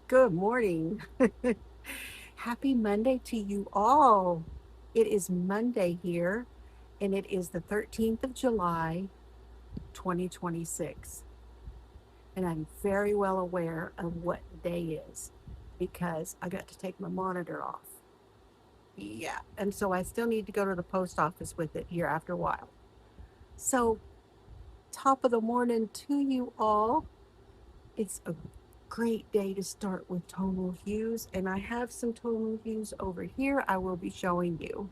Good morning. Happy Monday to you all. It is Monday here, and it is the 13th of July, 2026. And I'm very well aware of what day is because I got to take my monitor off. Yeah. And so I still need to go to the post office with it here after a while. So, top of the morning to you all. It's a great day to start with tonal hues, and I have some tonal hues over here I will be showing you.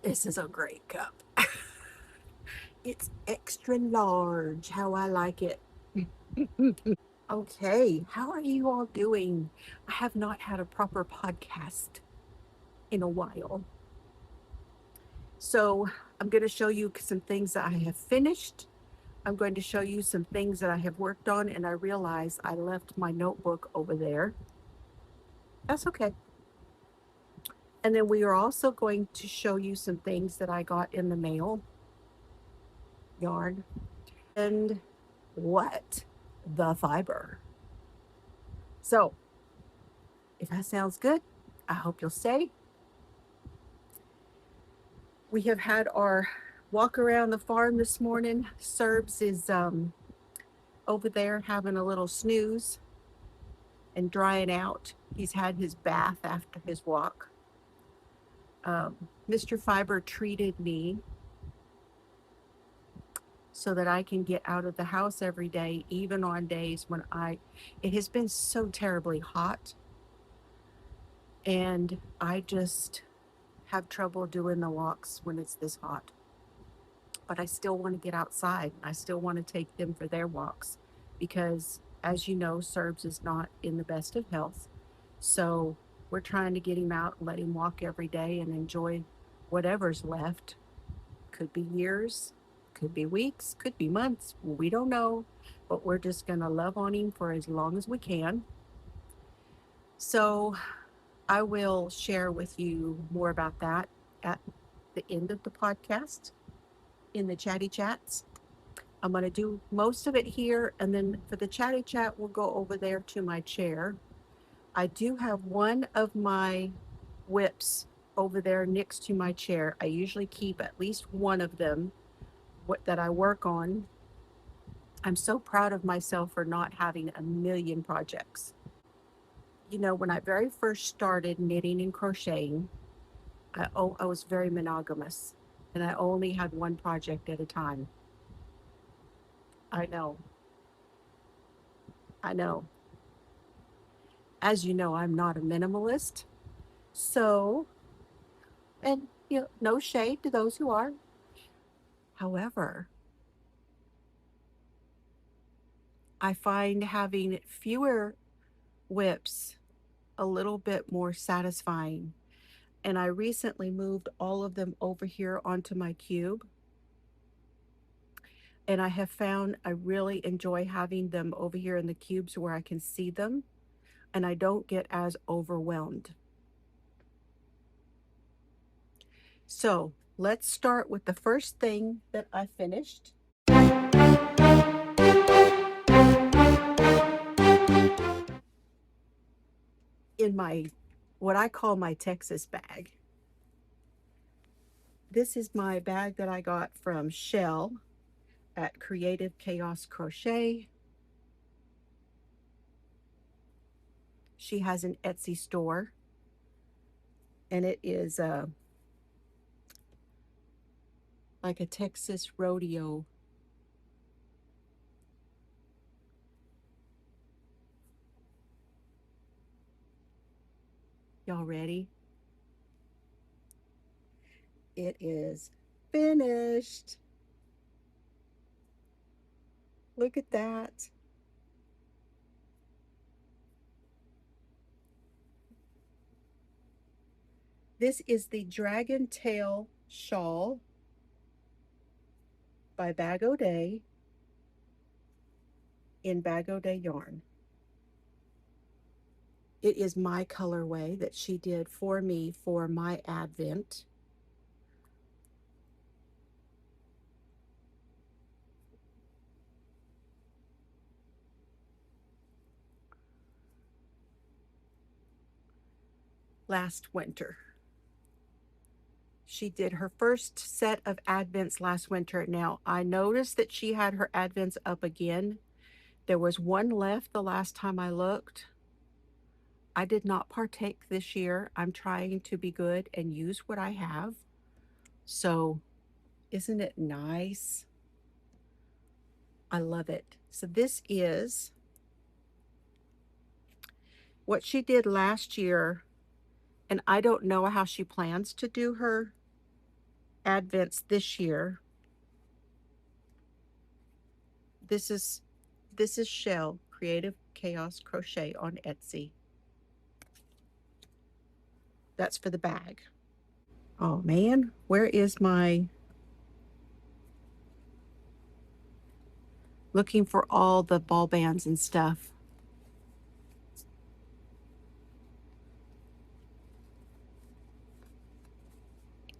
This is a great cup. It's extra large, how I like it. Okay, how are you all doing? I have not had a proper podcast in a while. So, I'm going to show you some things that I have finished. I'm going to show you some things that I have worked on, and I realize I left my notebook over there. That's okay. And then we are also going to show you some things that I got in the mail, yarn, and what? The fiber. So, if that sounds good, I hope you'll stay. We have had our walk around the farm this morning. Serbs is over there having a little snooze and drying out. He's had his bath after his walk. Mr. Fiber treated me so that I can get out of the house every day, even on days when it has been so terribly hot. And I just have trouble doing the walks when it's this hot. But I still want to get outside. I still want to take them for their walks because, as you know, Serbs is not in the best of health. So we're trying to get him out and let him walk every day and enjoy whatever's left. Could be years, could be weeks, could be months. We don't know, but we're just going to love on him for as long as we can. So I will share with you more about that at the end of the podcast in the Chatty Chats. I'm going to do most of it here, and then for the Chatty Chat, we'll go over there to my chair. I do have one of my whips over there next to my chair. I usually keep at least one of them that I work on. I'm so proud of myself for not having a million projects. You know, when I very first started knitting and crocheting, I was very monogamous and I only had one project at a time. I know, I know. As you know, I'm not a minimalist. So, and no shade to those who are. However, I find having fewer whips a little bit more satisfying. And I recently moved all of them over here onto my cube. And I have found I really enjoy having them over here in the cubes where I can see them and I don't get as overwhelmed. So let's start with the first thing that I finished. In my, what I call my Texas bag. This is my bag that I got from Shawl at Creative Chaos Crochet. She has an Etsy store, and it is like a Texas rodeo. Y'all ready? It is finished. Look at that. This is the Dragon Tail Shawl by Bag O' Day in Bag O' Day yarn. It is my colorway that she did for me for my Advent. last winter. She did her first set of advents last winter. Now, I noticed that she had her advents up again. There was one left the last time I looked. I did not partake this year. I'm trying to be good and use what I have. So, isn't it nice? I love it. So, this is what she did last year, and I don't know how she plans to do her advents this year. This is Shell Creative Chaos Crochet on Etsy. That's for the bag. Oh man, where is my looking for all the ball bands and stuff?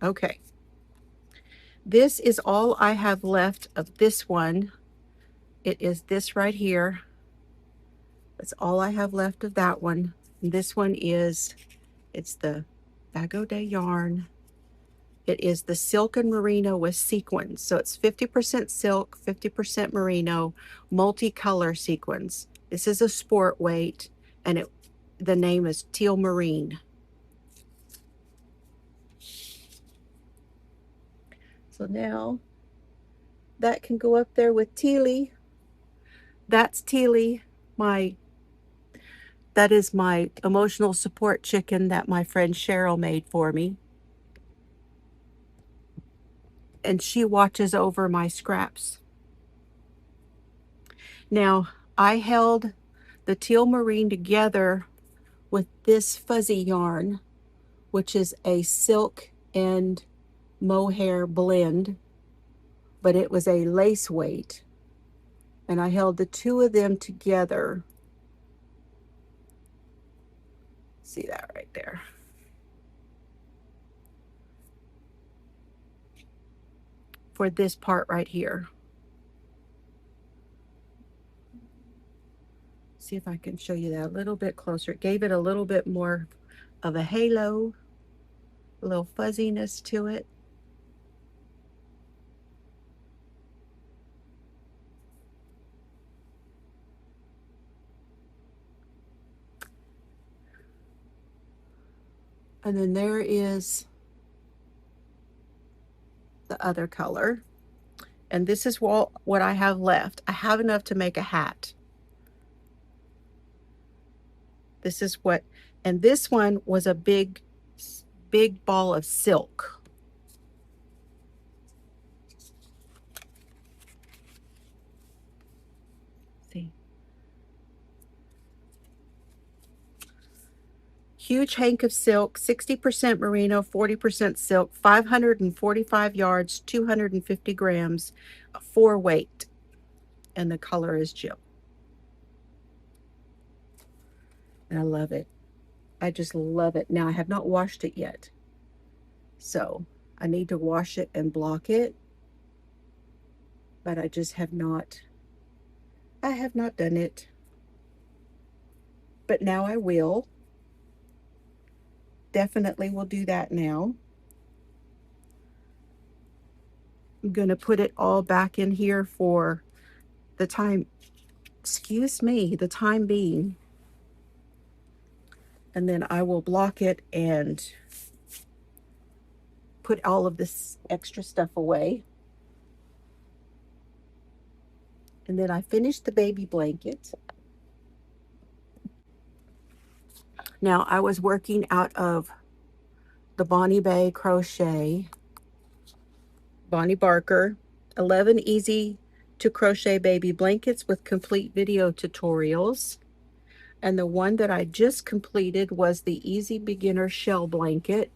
Okay. This is all I have left of this one. It is this right here. That's all I have left of that one. And this one is, it's the Bago de yarn. It is the silk and merino with sequins. So it's 50% silk, 50% merino, multicolor sequins. This is a sport weight, and the name is Teal Marine. So now that can go up there with Tealy. That's Tealy, that is my emotional support chicken that my friend Cheryl made for me. And she watches over my scraps. Now, I held the Teal Marine together with this fuzzy yarn, which is a silk and mohair blend, but it was a lace weight. And I held the two of them together. See that right there? For this part right here. See if I can show you that a little bit closer. It gave it a little bit more of a halo, a little fuzziness to it. And then there is the other color. And this is what I have left. I have enough to make a hat. This is what, and this one was a big ball of silk. See? Huge hank of silk, 60% merino, 40% silk, 545 yards, 250 grams, 4 weight. And the color is Jill. And I love it. I just love it. Now, I have not washed it yet. So I need to wash it and block it. But I just have not. I have not done it. But now I will. Definitely will do that now. I'm going to put it all back in here for the time, excuse me, the time being. And then I will block it and put all of this extra stuff away. And then I finished the baby blanket. Now, I was working out of the Bonnie Bay Crochet, Bonnie Barker, 11 easy to crochet baby blankets with complete video tutorials. And the one that I just completed was the Easy Beginner Shell Blanket.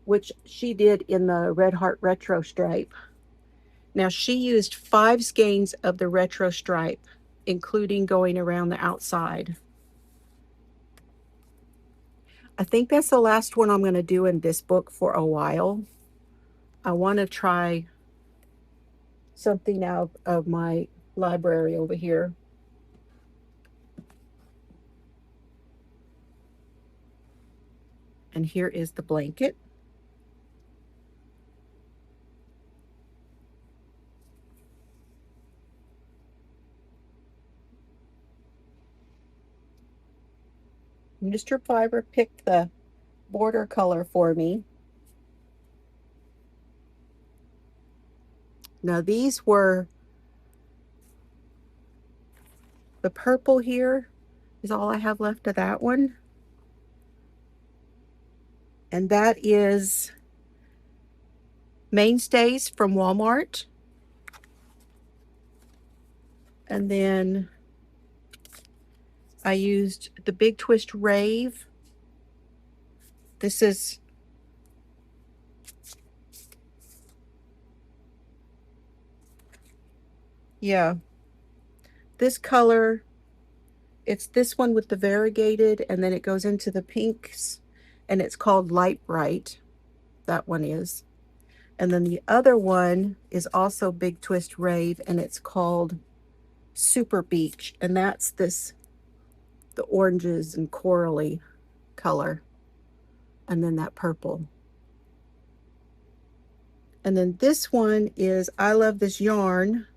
Which she did in the Red Heart Retro stripe. Now, she used 5 skeins of the retro stripe, including going around the outside. I think that's the last one I'm going to do in this book for a while. I want to try something out of my library over here. And here is the blanket. Mr. Fiber picked the border color for me. Now these were, the purple here is all I have left of that one. And that is Mainstays from Walmart. And then I used the Big Twist Rave. This is, yeah, this color, it's this one with the variegated, and then it goes into the pinks, and it's called Light Bright. That one is. And then the other one is also Big Twist Rave, and it's called Super Beach, and that's this, the oranges and corally color, and then that purple. And then this one is I Love This Yarn,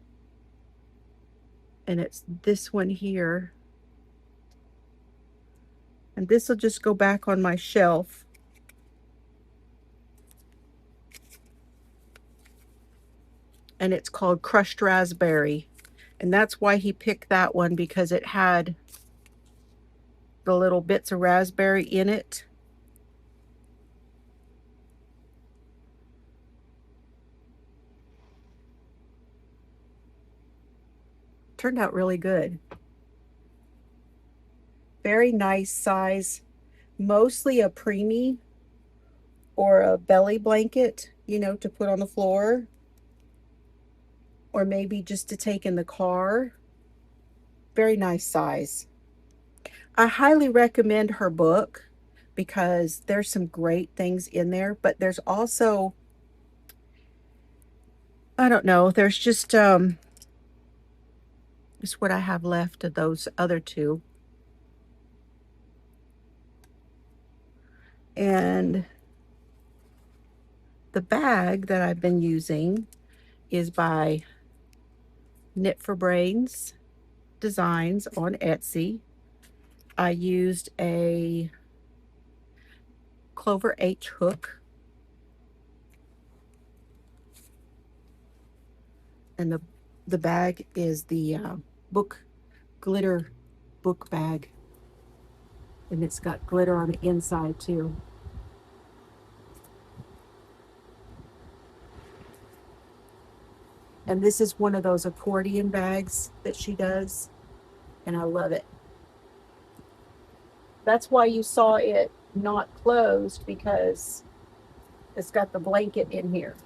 and it's this one here. And this will just go back on my shelf. And it's called Crushed Raspberry. And that's why he picked that one, because it had the little bits of raspberry in it. Turned out really good. Very nice size, mostly a preemie or a belly blanket, you know, to put on the floor, or maybe just to take in the car. Very nice size. I highly recommend her book because there's some great things in there, but there's also, I don't know, there's just what I have left of those other two. And the bag that I've been using is by Knit for Brains Designs on Etsy. I used a Clover H hook, and the bag is the book glitter book bag, and it's got glitter on the inside too. And this is one of those accordion bags that she does, and I love it. That's why you saw it not closed, because it's got the blanket in here.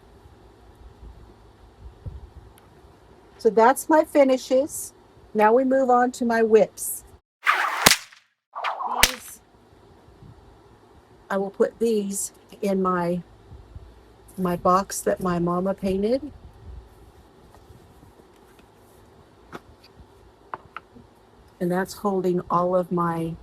So that's my finishes. Now we move on to my whips. These, I will put these in my box that my mama painted. And that's holding all of my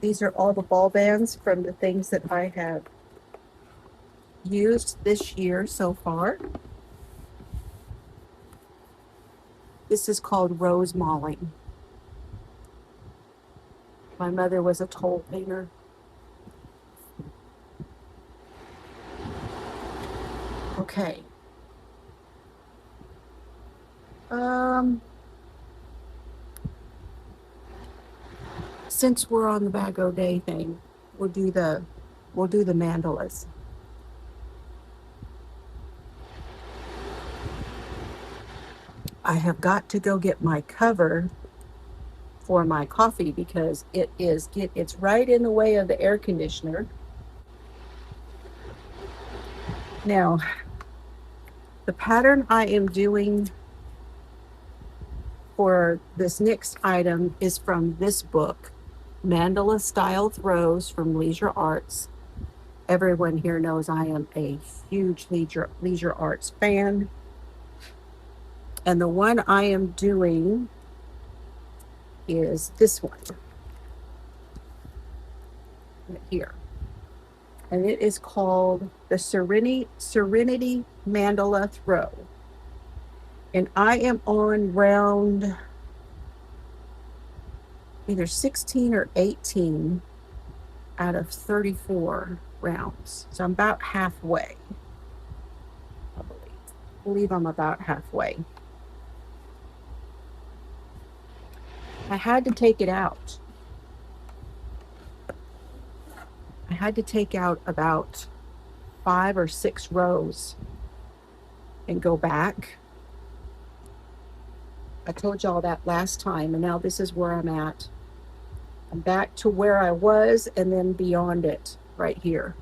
these are all the ball bands from the things that I have used this year so far. This is called rose malling. My mother was a toll painter. Okay. Since we're on the Bag O' Day thing, we'll do the mandalas. I have got to go get my cover for my coffee because it's right in the way of the air conditioner. Now, the pattern I am doing for this next item is from this book, Mandala Style Throws from Leisure Arts. Everyone here knows I am a huge Leisure Arts fan. And the one I am doing is this one right here. And it is called the Serenity Mandala Throw. And I am on round either 16 or 18 out of 34 rounds. So I'm about halfway, I believe I'm about halfway. I had to take it out. I had to take out about 5 or 6 rows and go back. I told y'all that last time, and now this is where I'm at. I'm back to where I was and then beyond it right here.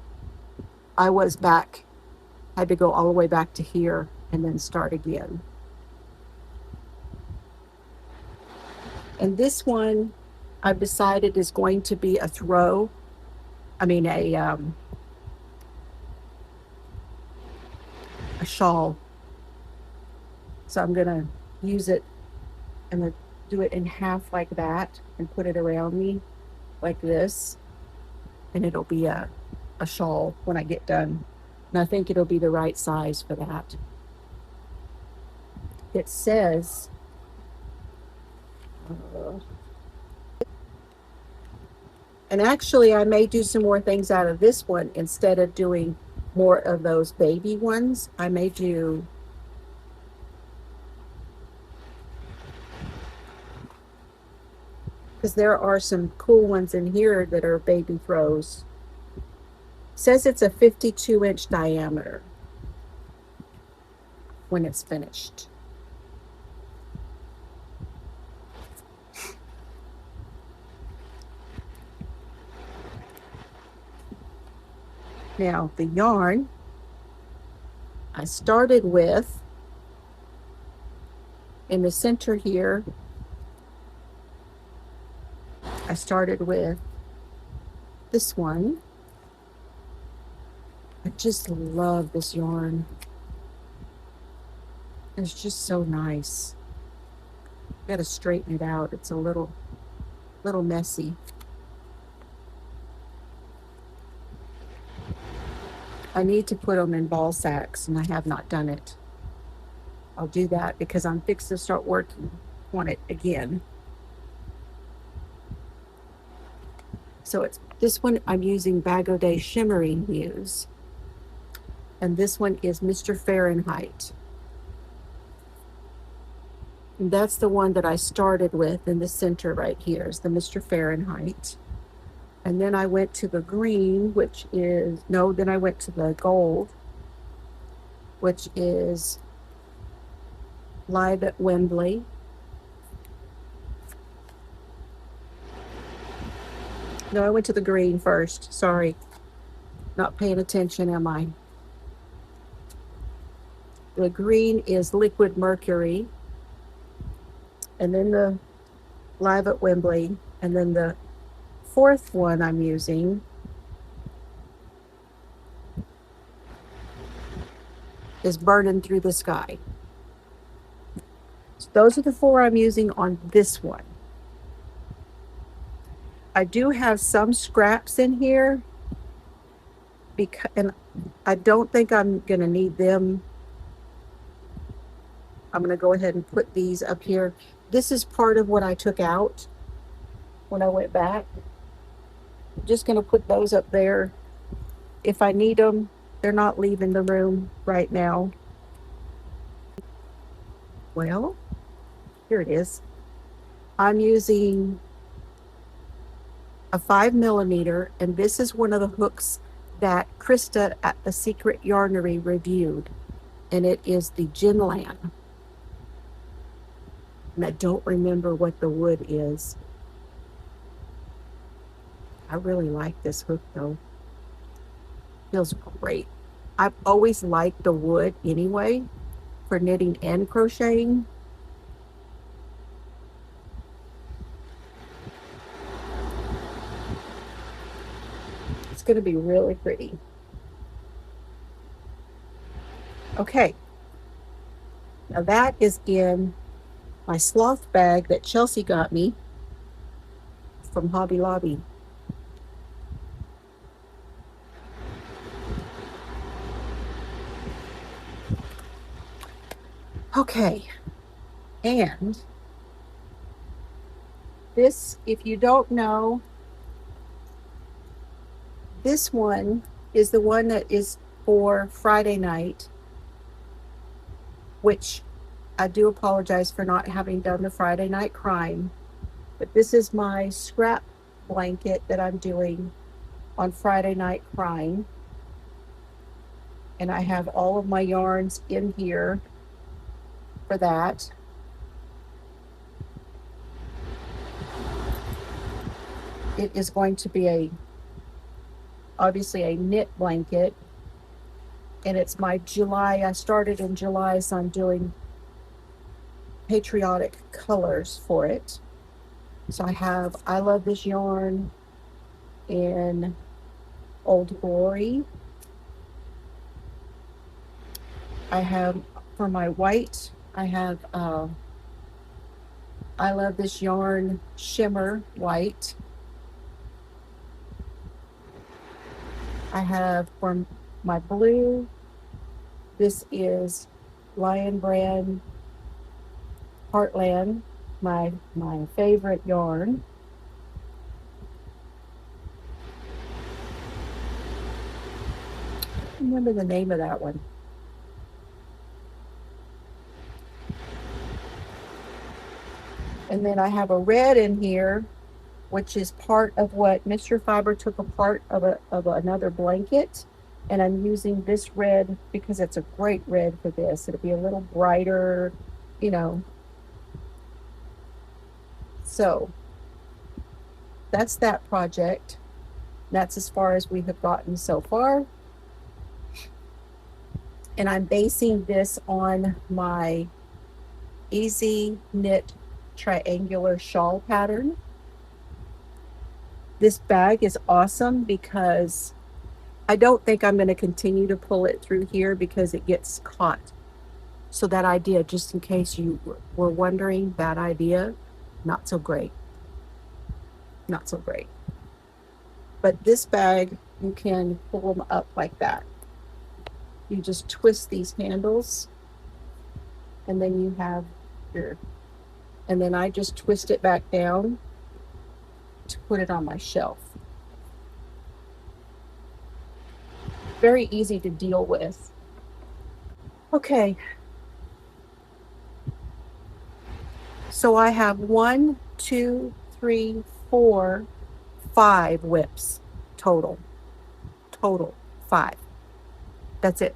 I was back, had to go all the way back to here and then start again. And this one I've decided is going to be a throw. I mean a shawl. So I'm gonna use it and do it in half like that and put it around me like this, and it'll be a shawl when I get done. And I think it'll be the right size for that. It says and actually I may do some more things out of this one instead of doing more of those baby ones. I may do because there are some cool ones in here that are baby throws. It says it's a 52-inch diameter when it's finished. Now the yarn I started with in the center here, I started with this one. I just love this yarn. It's just so nice. Got to straighten it out. It's a little messy. I need to put them in ball sacks, and I have not done it. I'll do that because I'm fixing to start working on it again. So it's this one I'm using Bag O' Day Shimmering Muse. And this one is Mr. Fahrenheit. And that's the one that I started with in the center right here is the Mr. Fahrenheit. And then I went to the green, which is, no, then I went to the gold, which is Live at Wembley. No, I went to the green first. Sorry. Not paying attention, am I? The green is Liquid Mercury. And then the Live at Wembley. And then the fourth one I'm using is Burning Through the Sky. So those are the 4 I'm using on this one. I do have some scraps in here and I don't think I'm going to need them. I'm going to go ahead and put these up here. This is part of what I took out when I went back. I'm just going to put those up there. If I need them, they're not leaving the room right now. Well, here it is. I'm using a 5mm, and this is one of the hooks that Krista at the Secret Yarnery reviewed, and it is the Ginlan. And I don't remember what the wood is. I really like this hook though. Feels great. I've always liked the wood anyway for knitting and crocheting. It's going to be really pretty. Okay. Now that is in my sloth bag that Chelsea got me from Hobby Lobby. Okay, and this, if you don't know, this one is the one that is for Friday night, which I do apologize for not having done the Friday night crime, but this is my scrap blanket that I'm doing on Friday night crime. And I have all of my yarns in here for that. It is going to be obviously a knit blanket, and it's my July. I started in July, so I'm doing patriotic colors for it. So I have I Love This Yarn in Old Glory. I have, for my white, I have I Love This Yarn Shimmer White. I have for my blue, this is Lion Brand Heartland, my favorite yarn. I don't remember the name of that one. And then I have a red in here, which is part of what Mr. Fiber took apart of another blanket. And I'm using this red because it's a great red for this. It'll be a little brighter, you know. So that's that project. That's as far as we have gotten so far. And I'm basing this on my Easy Knit triangular shawl pattern. This bag is awesome because I don't think I'm going to continue to pull it through here because it gets caught. So that idea, just in case you were wondering, that idea, not so great. Not so great. But this bag, you can pull them up like that. You just twist these handles, and then you have your, and then I just twist it back down to put it on my shelf. Very easy to deal with. Okay. So I have 1, 2, 3, 4, 5 whips total. Total 5. That's it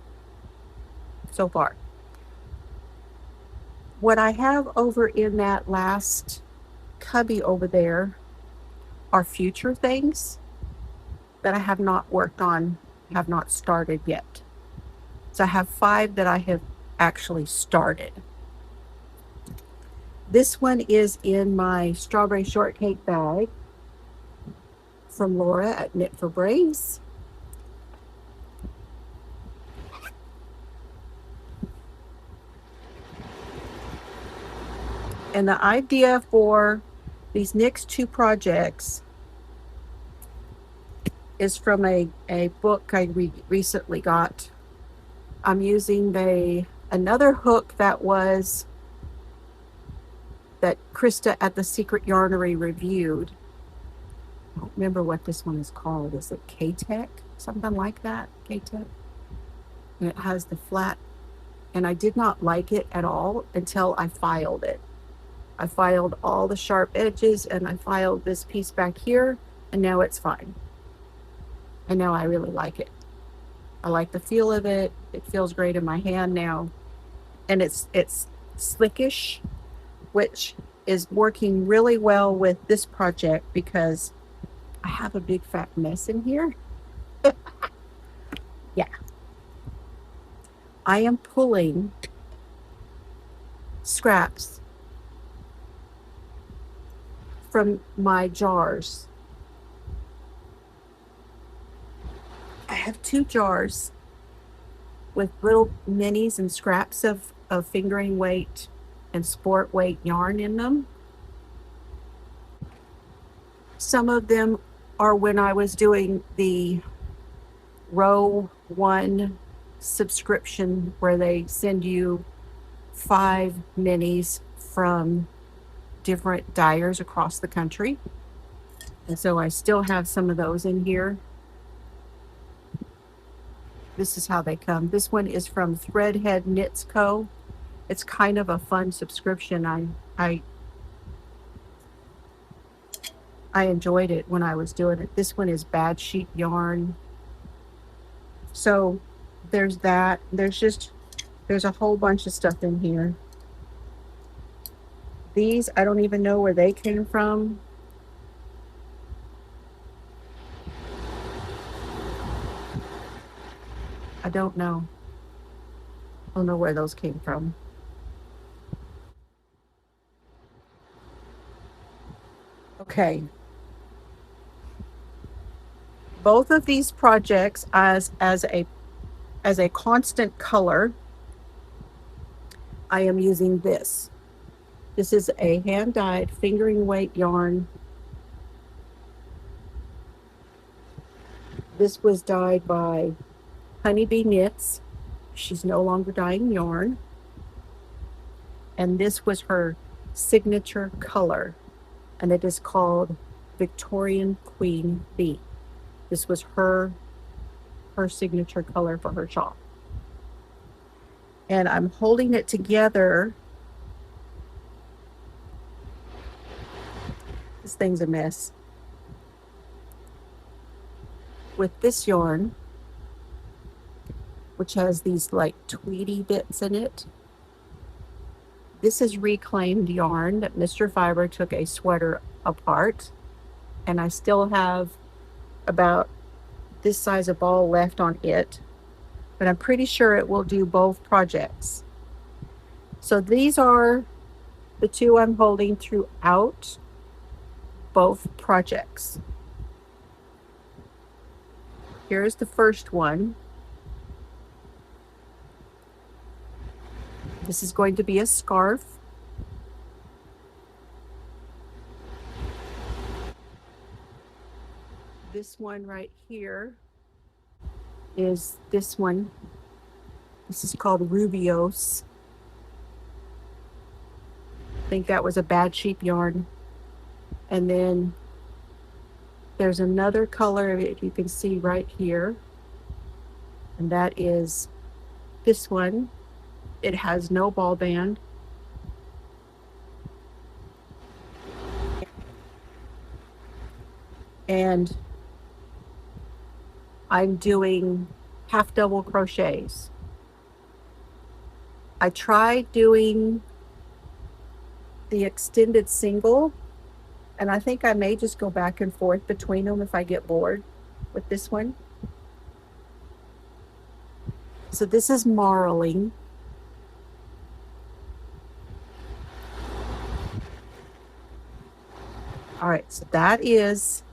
so far. What I have over in that last cubby over there are future things that I have not worked on, have not started yet. So I have 5 that I have actually started. This one is in my strawberry shortcake bag from Laura at Knit for Brace. And the idea for these next 2 projects is from a book I recently got. I'm using another hook that Krista at the Secret Yarnery reviewed. I don't remember what this one is called. Is it K-Tech? Something like that, K-Tech. And it has the flat, and I did not like it at all until I filed it. I filed all the sharp edges, and I filed this piece back here, and now it's fine. And now I really like it. I like the feel of it. It feels great in my hand now. And it's slickish, which is working really well with this project because I have a big fat mess in here. Yeah. I am pulling scraps from my jars. I have 2 jars with little minis and scraps of fingering weight and sport weight yarn in them. Some of them are when I was doing the row 1 subscription where they send you 5 minis from different dyers across the country. And so I still have some of those in here. This is how they come. This one is from Threadhead Knits Co. It's kind of a fun subscription. I enjoyed it when I was doing it. This one is Bad Sheep Yarn. So there's that. There's a whole bunch of stuff in here. These, I don't even know where they came from. I don't know. I don't know where those came from. Okay. Both of these projects as a constant color, I am using this. This is a hand-dyed fingering weight yarn. This was dyed by Honeybee Knits. She's no longer dyeing yarn. And this was her signature color, and it is called Victorian Queen Bee. This was her signature color for her shawl. And I'm holding it together. This thing's a mess. With this yarn, which has these like tweedy bits in it. This is reclaimed yarn that Mr. Fiber took a sweater apart, and I still have about this size of ball left on it, but I'm pretty sure it will do both projects. So these are the two I'm holding throughout both projects. Here's the first one. This is going to be a scarf. This one right here is this one. This is called Rubios. I think that was a Bad Sheep yarn. And then there's another color if you can see right here, and that is this one. It has no ball band. And I'm doing half double crochets. I tried doing the extended single, and I think I may just go back and forth between them if I get bored with this one. So this is marling. All right, so that is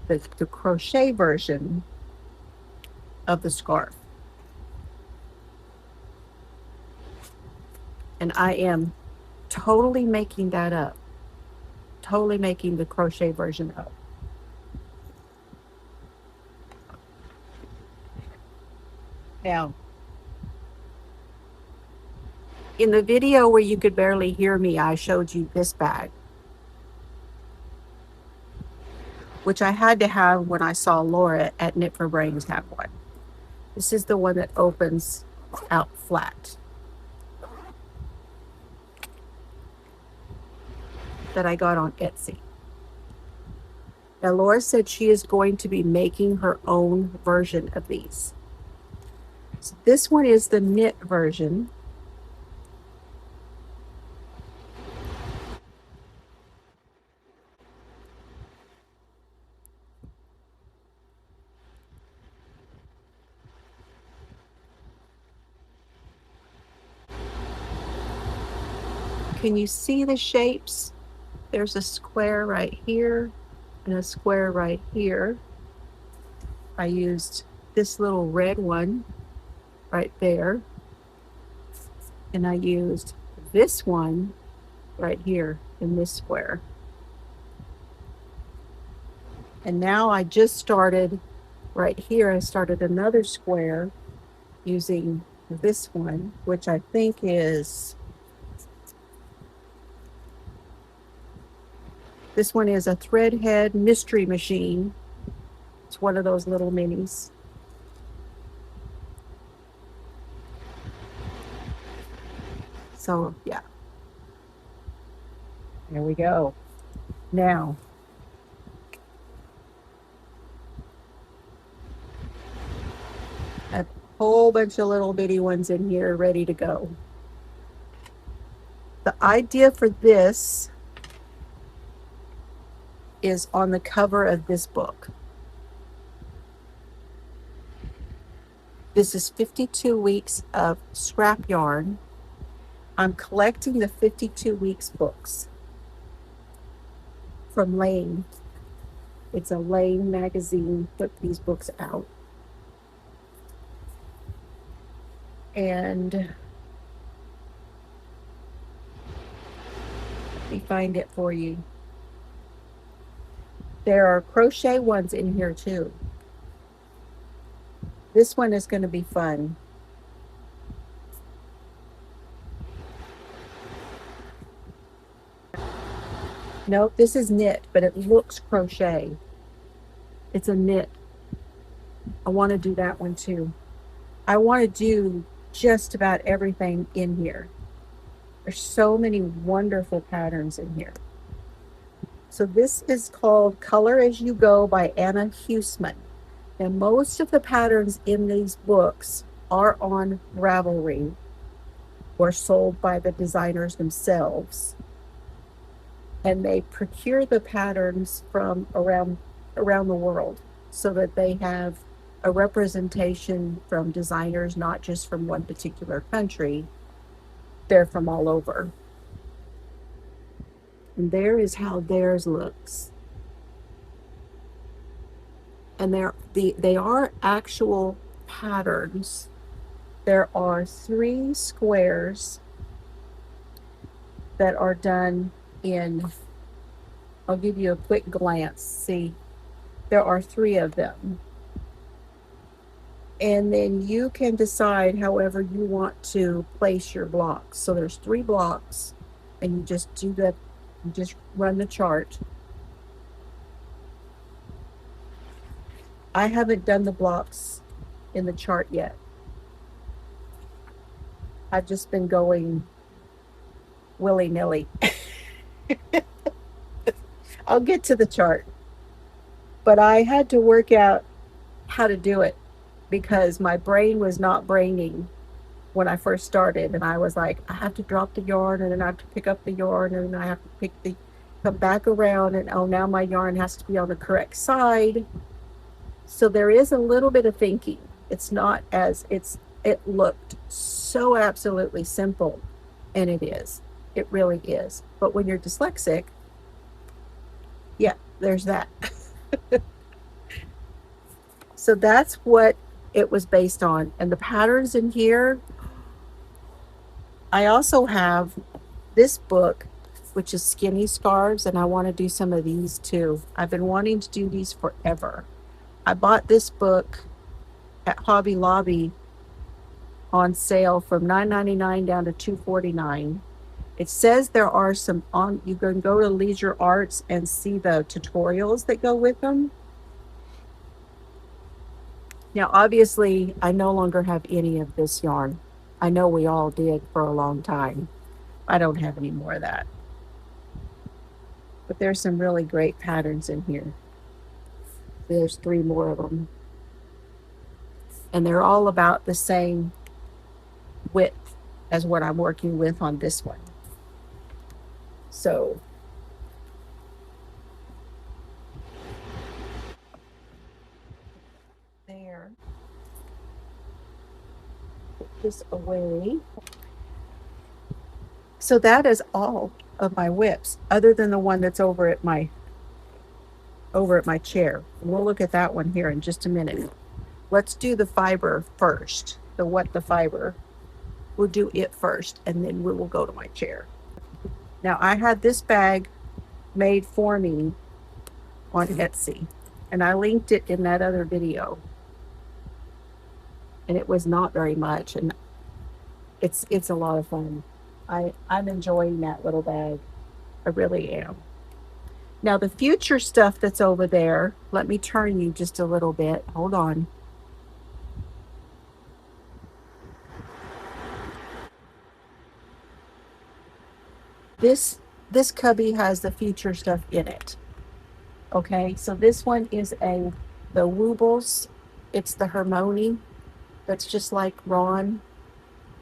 the crochet version of the scarf. And I am totally making that up. Totally making the crochet version up. Now, in the video where you could barely hear me, I showed you this bag, which I had to have when I saw Laura at Knit for Brains have one. This is the one that opens out flat that I got on Etsy. Now, Laura said she is going to be making her own version of these. So this one is the knit version. Can you see the shapes? There's a square right here and a square right here. I used this little red one right there, and I used this one right here in this square. And now I just started right here. I started another square using this one, which I think is, this one is a Threadhead Mystery Machine. It's one of those little minis. So yeah, there we go. Now, a whole bunch of little bitty ones in here ready to go. The idea for this is on the cover of this book. This is 52 weeks of scrap yarn. I'm collecting the 52 weeks books from Lane. It's a Lane magazine put these books out. And let me find it for you. There are crochet ones in here too. This one is going to be fun. Nope, this is knit, but it looks crochet. It's a knit. I want to do that one too. I want to do just about everything in here. There's so many wonderful patterns in here. So this is called Color As You Go by Anna Huesman. And most of the patterns in these books are on Ravelry or sold by the designers themselves. And they procure the patterns from around the world so that they have a representation from designers, not just from one particular country. They're from all over. And there is how theirs looks. And they are actual patterns. There are 3 squares that are done in, I'll give you a quick glance. See, there are 3 of them. And then you can decide however you want to place your blocks. So there's 3 blocks, and you just do that, you just run the chart. I haven't done the blocks in the chart yet. I've just been going willy-nilly. I'll get to the chart. But I had to work out how to do it because my brain was not braining when I first started. And I was like, I have to drop the yarn, and then I have to pick up the yarn, and then I have to come back around, and oh, now my yarn has to be on the correct side. So there is a little bit of thinking. It's not as, it looked so absolutely simple, and it is. It really is. But when you're dyslexic, yeah, there's that. So that's what it was based on. And the patterns in here, I also have this book, which is Skinny Scarves, and I want to do some of these too. I've been wanting to do these forever. I bought this book at Hobby Lobby on sale from $9.99 down to $2.49. It says there are some on, you can go to Leisure Arts and see the tutorials that go with them. Now, obviously, I no longer have any of this yarn. I know we all did for a long time. I don't have any more of that. But there's some really great patterns in here. There's 3 more of them. And they're all about the same width as what I'm working with on this one. So there. Put this away. So that is all of my whips, other than the one that's over at my chair. We'll look at that one here in just a minute. Let's do the fiber first. The fiber. We'll do it first, and then we will go to my chair. Now, I had this bag made for me on Etsy. And I linked it in that other video. And it was not very much, and it's a lot of fun. I'm enjoying that little bag. I really am. Now the future stuff that's over there, let me turn you just a little bit. Hold on. This cubby has the future stuff in it. Okay, so this one is the Woobles. It's the Harmony. That's just like Ron.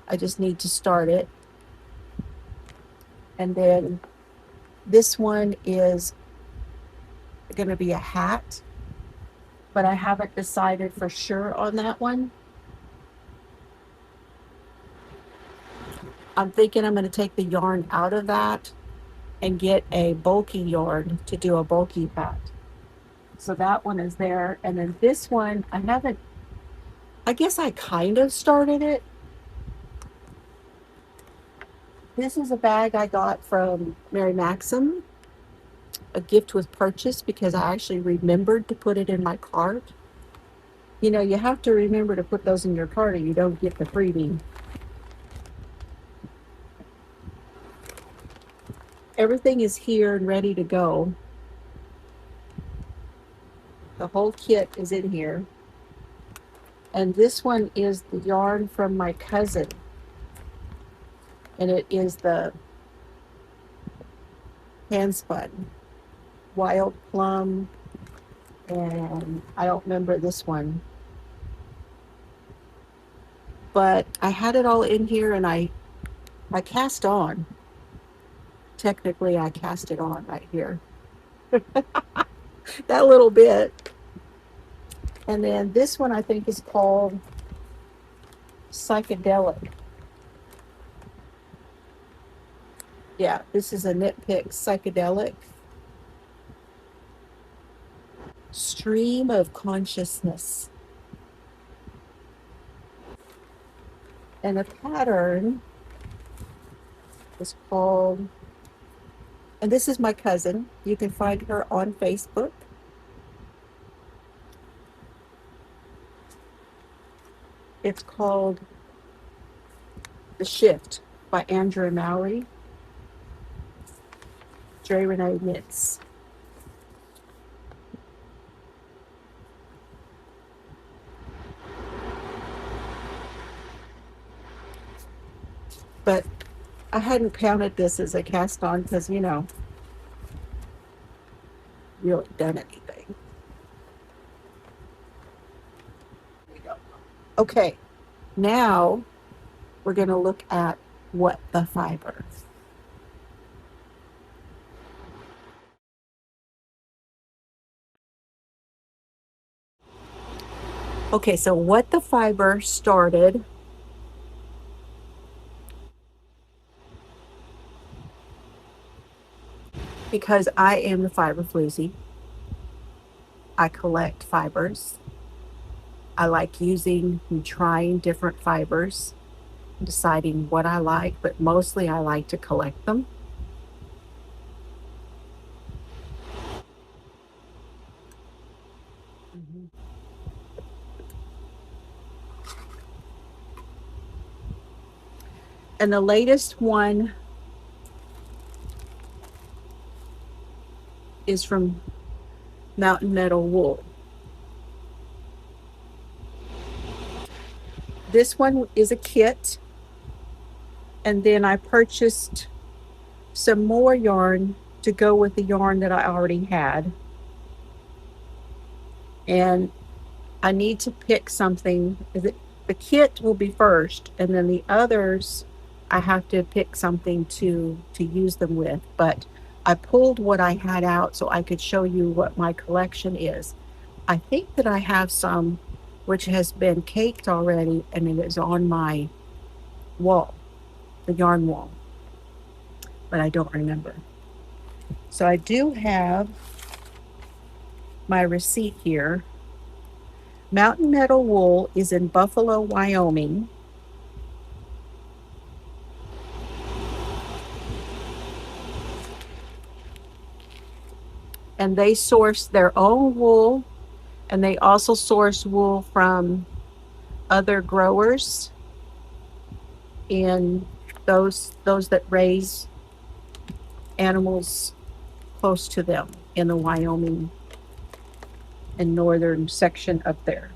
I just need to start it. And then this one is going to be a hat, but I haven't decided for sure on that one. I'm thinking I'm going to take the yarn out of that and get a bulky yarn to do a bulky hat. So that one is there. And then this one, I guess I kind of started it. This is a bag I got from Mary Maxim, a gift with purchase, because I actually remembered to put it in my cart. You know, you have to remember to put those in your cart or you don't get the freebie. Everything is here and ready to go. The whole kit is in here. And this one is the yarn from my cousin. And it is the hand spun Wild Plum, and I don't remember this one. But I had it all in here, and I cast on. Technically, I cast it on right here. That little bit. And then this one I think is called Psychedelic. Yeah, this is a Knit Picks Psychedelic. Stream of Consciousness. And the pattern is called, and this is my cousin. You can find her on Facebook. It's called The Shift by Andrea Mowry. J. Renee Knits. But I hadn't counted this as a cast on because, you know, really done anything. Okay, now we're going to look at what the fiber. Okay, so what the fiber started because I am the fiber floozie. I collect fibers. I like using and trying different fibers, deciding what I like, but mostly I like to collect them. And the latest one is from Mountain Meadow Wool. This one is a kit, and then I purchased some more yarn to go with the yarn that I already had. And I need to pick something. The kit will be first, and then the others I have to pick something to use them with. But I pulled what I had out so I could show you what my collection is. I think that I have some which has been caked already, and it is on my wall, the yarn wall, but I don't remember. So I do have my receipt here. Mountain Meadow Wool is in Buffalo, Wyoming. And they source their own wool And they also source wool from other growers in those that raise animals close to them in the Wyoming and northern section up there.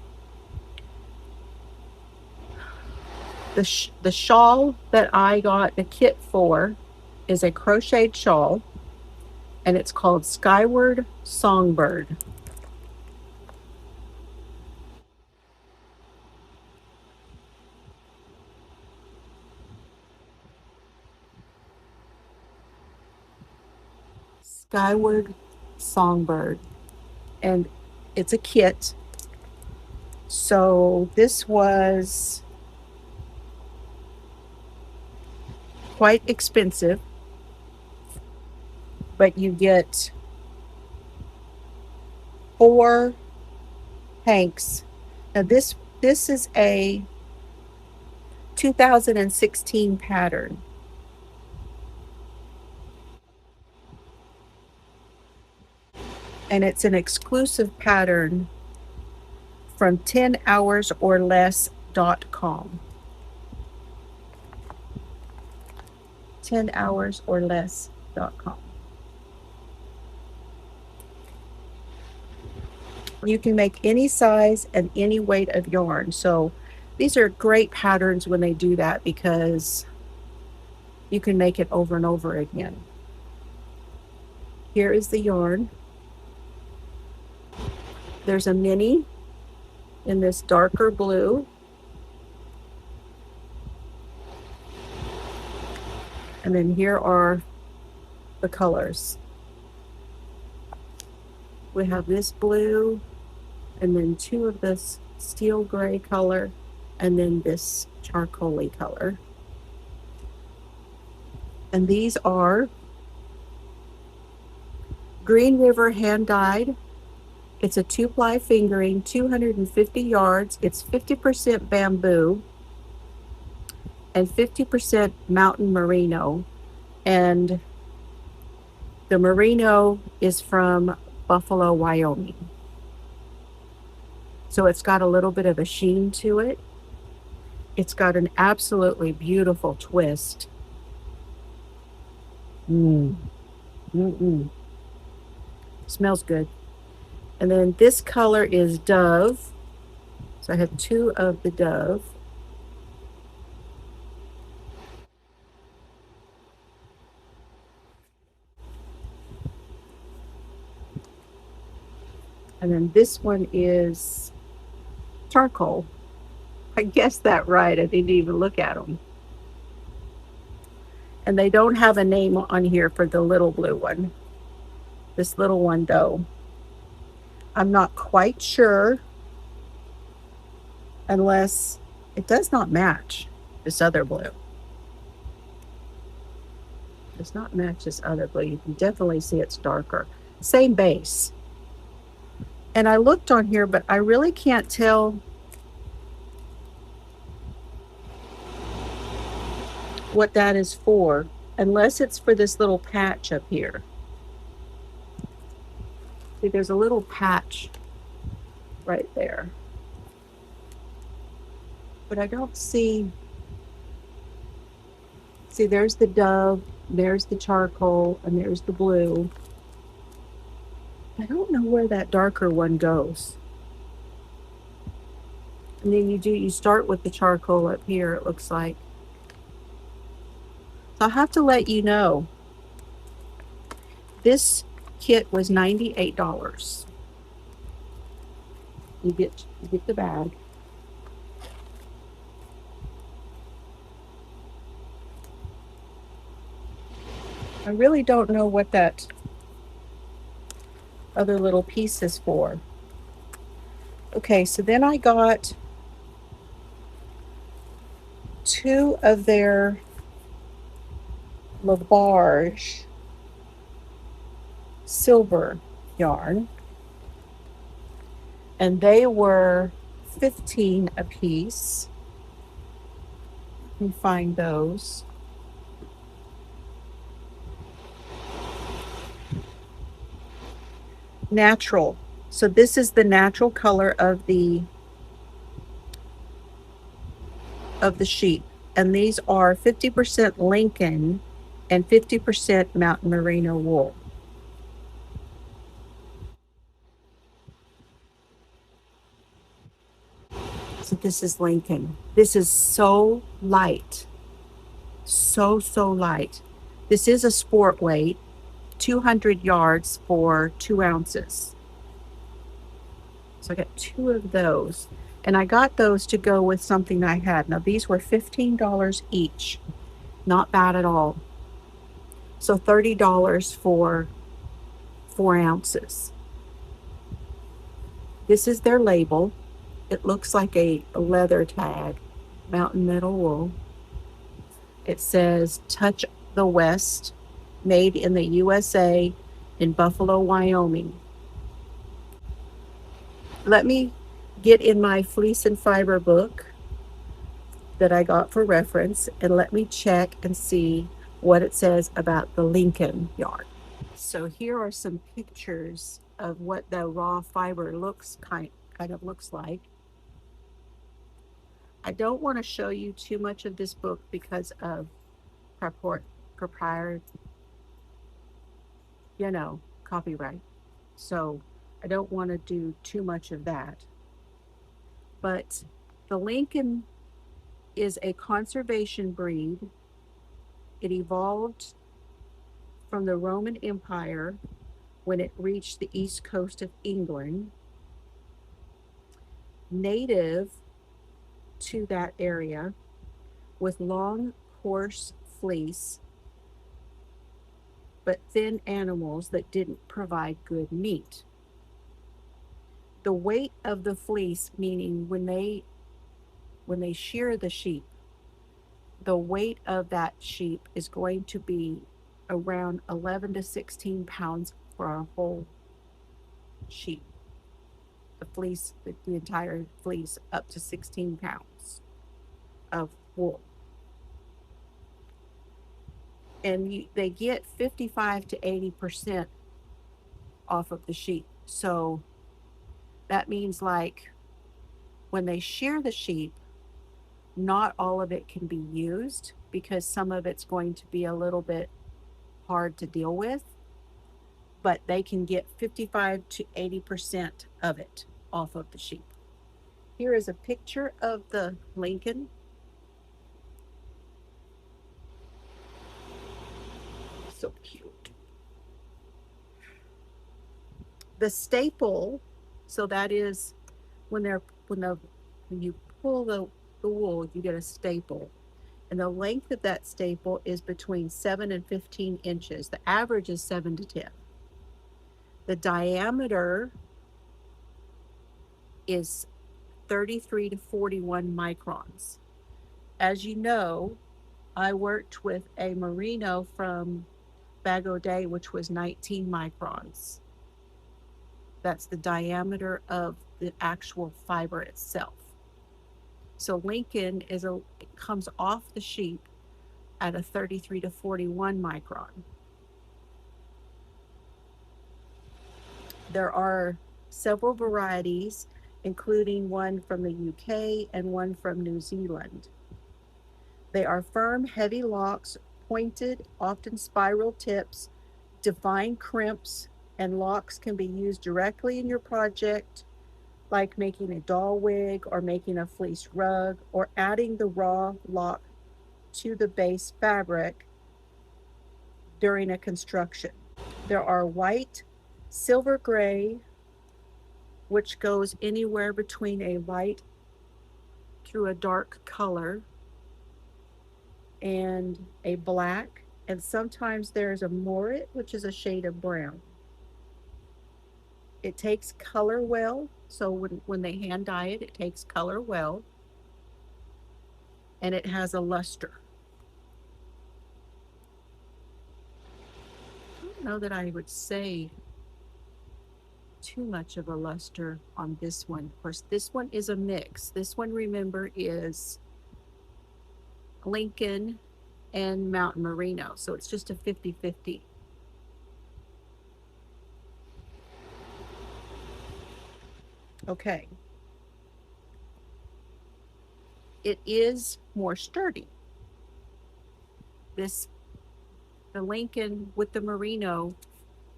The shawl that I got the kit for is a crocheted shawl, and it's called Skyward Songbird. Skyward Songbird. And it's a kit. So this was quite expensive, but you get 4 hanks. Now this is a 2016 pattern. And it's an exclusive pattern from 10hoursorless.com. 10hoursorless.com. You can make any size and any weight of yarn. So these are great patterns when they do that, because you can make it over and over again. Here is the yarn. There's a mini in this darker blue. And then here are the colors. We have this blue, and then 2 of this steel gray color, and then this charcoaly color. And these are Green River hand dyed. It's a 2-ply fingering, 250 yards. It's 50% bamboo and 50% mountain merino. And the merino is from Buffalo, Wyoming. So it's got a little bit of a sheen to it. It's got an absolutely beautiful twist. Smells good. And then this color is Dove. So I have 2 of the Dove. And then this one is charcoal. I guessed that right. I didn't even look at them. And they don't have a name on here for the little blue one. This little one, though, I'm not quite sure, unless it does not match this other blue. It does not match this other blue. You can definitely see it's darker. Same base. And I looked on here, but I really can't tell what that is for, unless it's for this little patch up here. See, there's a little patch right there. But I don't see, there's the Dove, there's the charcoal, and there's the blue. I don't know where that darker one goes. And then you start with the charcoal up here, it looks like. So I'll have to let you know. This kit was $98. You get the bag. I really don't know what that other little piece is for. Okay, so then I got 2 of their Labarge silver yarn, and they were $15 a piece. Let me find those. Natural So this is the natural color of the sheep, and these are 50% Lincoln and 50% mountain merino wool. So this is Lincoln. This is so light, so light. This is a sport weight, 200 yards for 2 ounces. So I got 2 of those, and I got those to go with something I had. Now these were $15 each, not bad at all. So $30 for 4 ounces. This is their label. It looks like a leather tag, mountain meadow wool. It says Touch the West, made in the USA in Buffalo, Wyoming. Let me get in my fleece and fiber book that I got for reference, and let me check and see what it says about the Lincoln yarn. So here are some pictures of what the raw fiber kind of looks like. I don't want to show you too much of this book because of proprietary, copyright. So I don't want to do too much of that. But the Lincoln is a conservation breed. It evolved from the Roman Empire when it reached the east coast of England. Native to that area, with long, coarse fleece, but thin animals that didn't provide good meat. The weight of the fleece, meaning when they shear the sheep, the weight of that sheep is going to be around 11 to 16 pounds for a whole sheep. The fleece, the entire fleece, up to 16 pounds of wool. And they get 55 to 80% off of the sheep. So that means, like, when they shear the sheep, not all of it can be used because some of it's going to be a little bit hard to deal with, but they can get 55 to 80% of it off of the sheep. Here is a picture of the Lincoln. So cute. The staple, so that is when you pull the wool, you get a staple. And the length of that staple is between 7 and 15 inches. The average is 7 to 10. The diameter is 33 to 41 microns. As you know, I worked with a merino from Bag O' Day, which was 19 microns. That's the diameter of the actual fiber itself. So Lincoln comes off the sheep at a 33 to 41 micron. There are several varieties, including one from the UK and one from New Zealand. They are firm, heavy locks, pointed, often spiral tips, defined crimps, and locks can be used directly in your project, like making a doll wig or making a fleece rug or adding the raw lock to the base fabric during a construction. There are white, silver gray, which goes anywhere between a light through a dark color, and a black, and sometimes there's a morit, which is a shade of brown. It takes color well, so when they hand dye it, it takes color well, and it has a luster. I don't know that I would say too much of a luster on this one. Of course, this one is a mix. This one, remember, is Lincoln and mountain merino, so it's just a 50-50. Okay. It is more sturdy. The Lincoln with the merino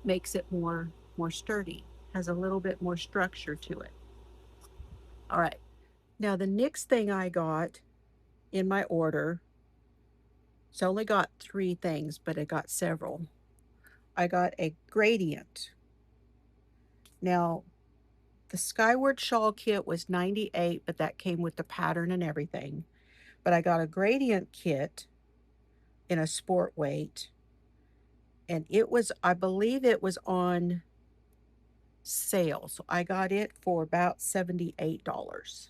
makes it more sturdy, has a little bit more structure to it. All right. Now the next thing I got in my order, so I only got 3 things, but I got several. I got a gradient. Now the Skyward Shawl kit was $98, but that came with the pattern and everything. But I got a gradient kit in a sport weight, and it was, I believe it was on sale. So I got it for about $78.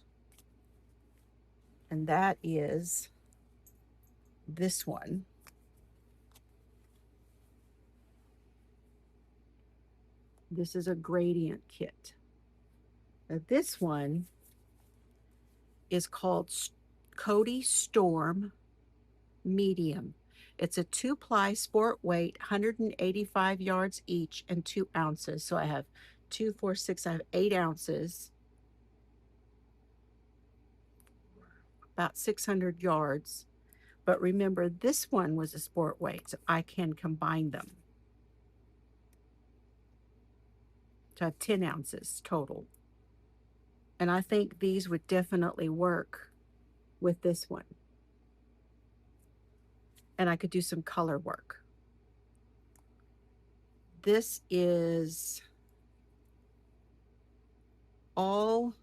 And that is this one. This is a gradient kit. Now this one is called Cody Storm Medium. It's a 2-ply sport weight, 185 yards each and 2 ounces. So I have 2, 4, 6, I have 8 ounces, about 600 yards. But remember, this one was a sport weight, so I can combine them. So I have 10 ounces total. And I think these would definitely work with this one. And I could do some color work. This is all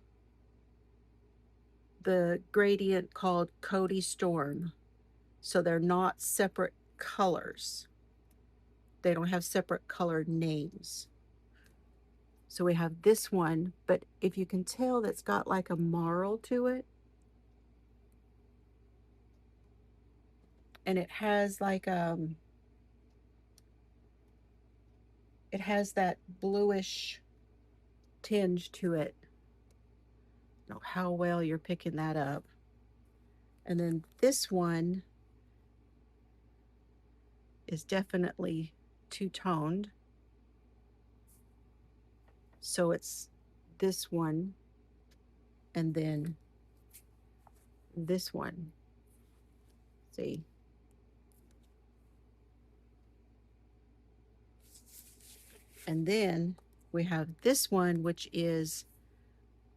the gradient called Cody Storm. So they're not separate colors. They don't have separate colored names. So we have this one, but if you can tell, that's got like a marl to it. And it has like it has that bluish tinge to it. I don't know how well you're picking that up. And then this one is definitely two-toned. So it's this one and then this one. See? And then we have this one, which is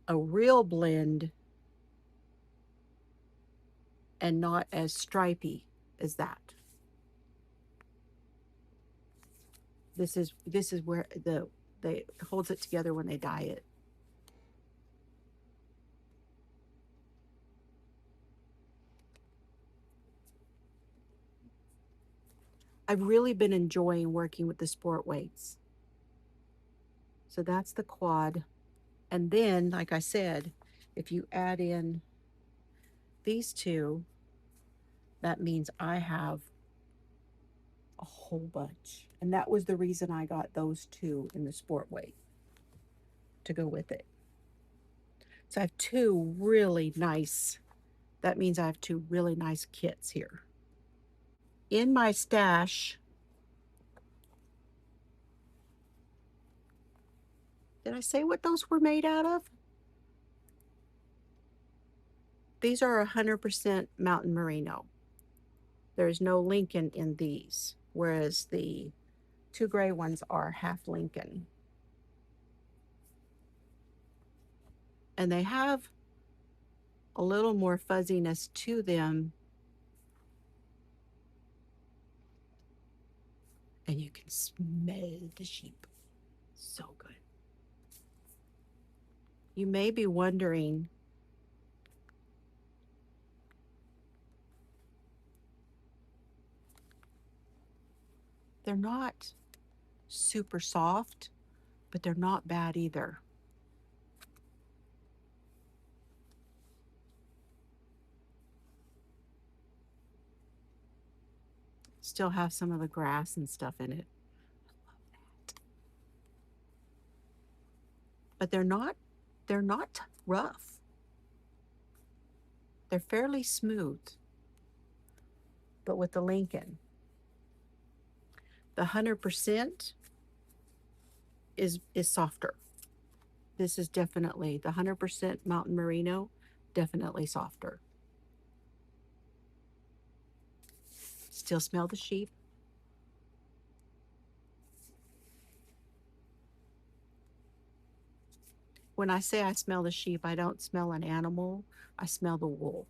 a real blend and not as stripy as that. This is where they holds it together when they dye it. I've really been enjoying working with the sport weights. So that's the quad. And then, like I said, if you add in these two, that means I have a whole bunch. And that was the reason I got those 2 in the sport weight to go with it. So I have 2 really nice, that means I have 2 really nice kits here. In my stash, did I say what those were made out of? These are 100% mountain merino. There's no Lincoln in these, whereas the 2 gray ones are half Lincoln. And they have a little more fuzziness to them. And you can smell the sheep. So good. You may be wondering, they're not super soft, but they're not bad either. Still have some of the grass and stuff in it. I love that. But they're not rough. They're fairly smooth. But with the Lincoln, the 100% is softer. This is definitely the 100% Mountain Merino, definitely softer. Still smell the sheep. When I say I smell the sheep, I don't smell an animal. I smell the wool.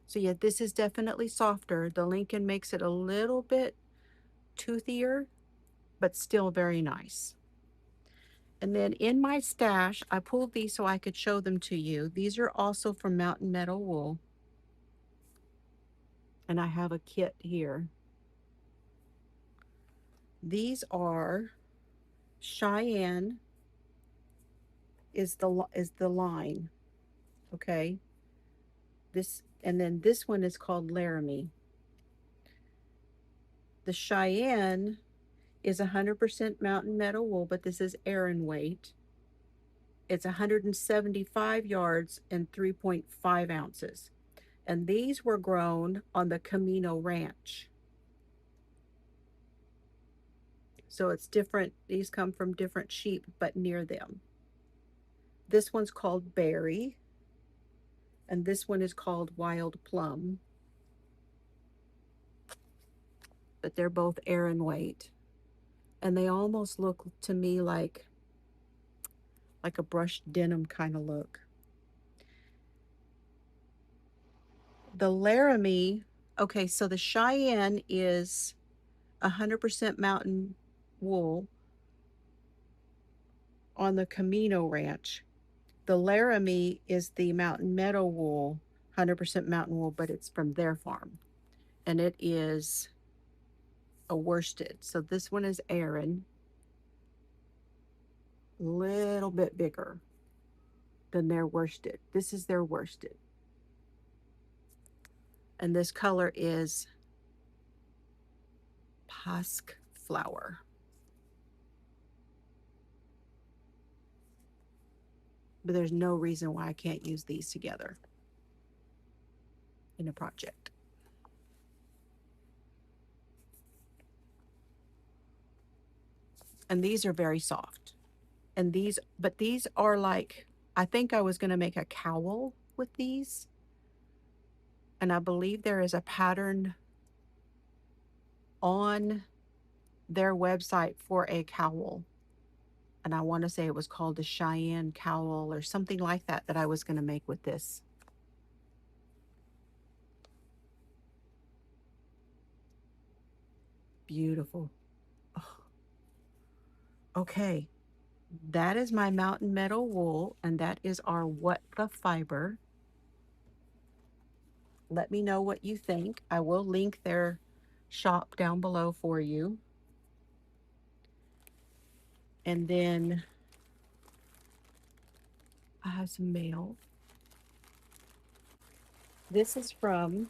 So yeah, this is definitely softer. The Lincoln makes it a little bit toothier, but still very nice. And then in my stash, I pulled these so I could show them to you. These are also from Mountain Meadow Wool. And I have a kit here. These are Cheyenne is the line, okay? This, and then this one is called Laramie. The Cheyenne is 100% Mountain Meadow Wool, but this is Aran weight. It's 175 yards and 3.5 ounces. And these were grown on the Camino Ranch. So it's different. These come from different sheep, but near them. This one's called Berry, and this one is called Wild Plum. But they're both Aran weight. And they almost look to me like a brushed denim kind of look. The Laramie, okay, so the Cheyenne is 100% mountain wool on the Camino Ranch. The Laramie is the Mountain Meadow wool, 100% mountain wool, but it's from their farm. And it is a worsted. So this one is Aran. A little bit bigger than their worsted. This is their worsted. And this color is Pasque Flower. But there's no reason why I can't use these together in a project. And these are very soft. And these, but these are like, I think I was going to make a cowl with these. And I believe there is a pattern on their website for a cowl. And I want to say it was called the Cheyenne cowl or something like that I was going to make with this. Beautiful. Oh. Okay. That is my Mountain Meadow wool, and that is our What the Fiber. Let me know what you think. I will link their shop down below for you. And then I have some mail. This is from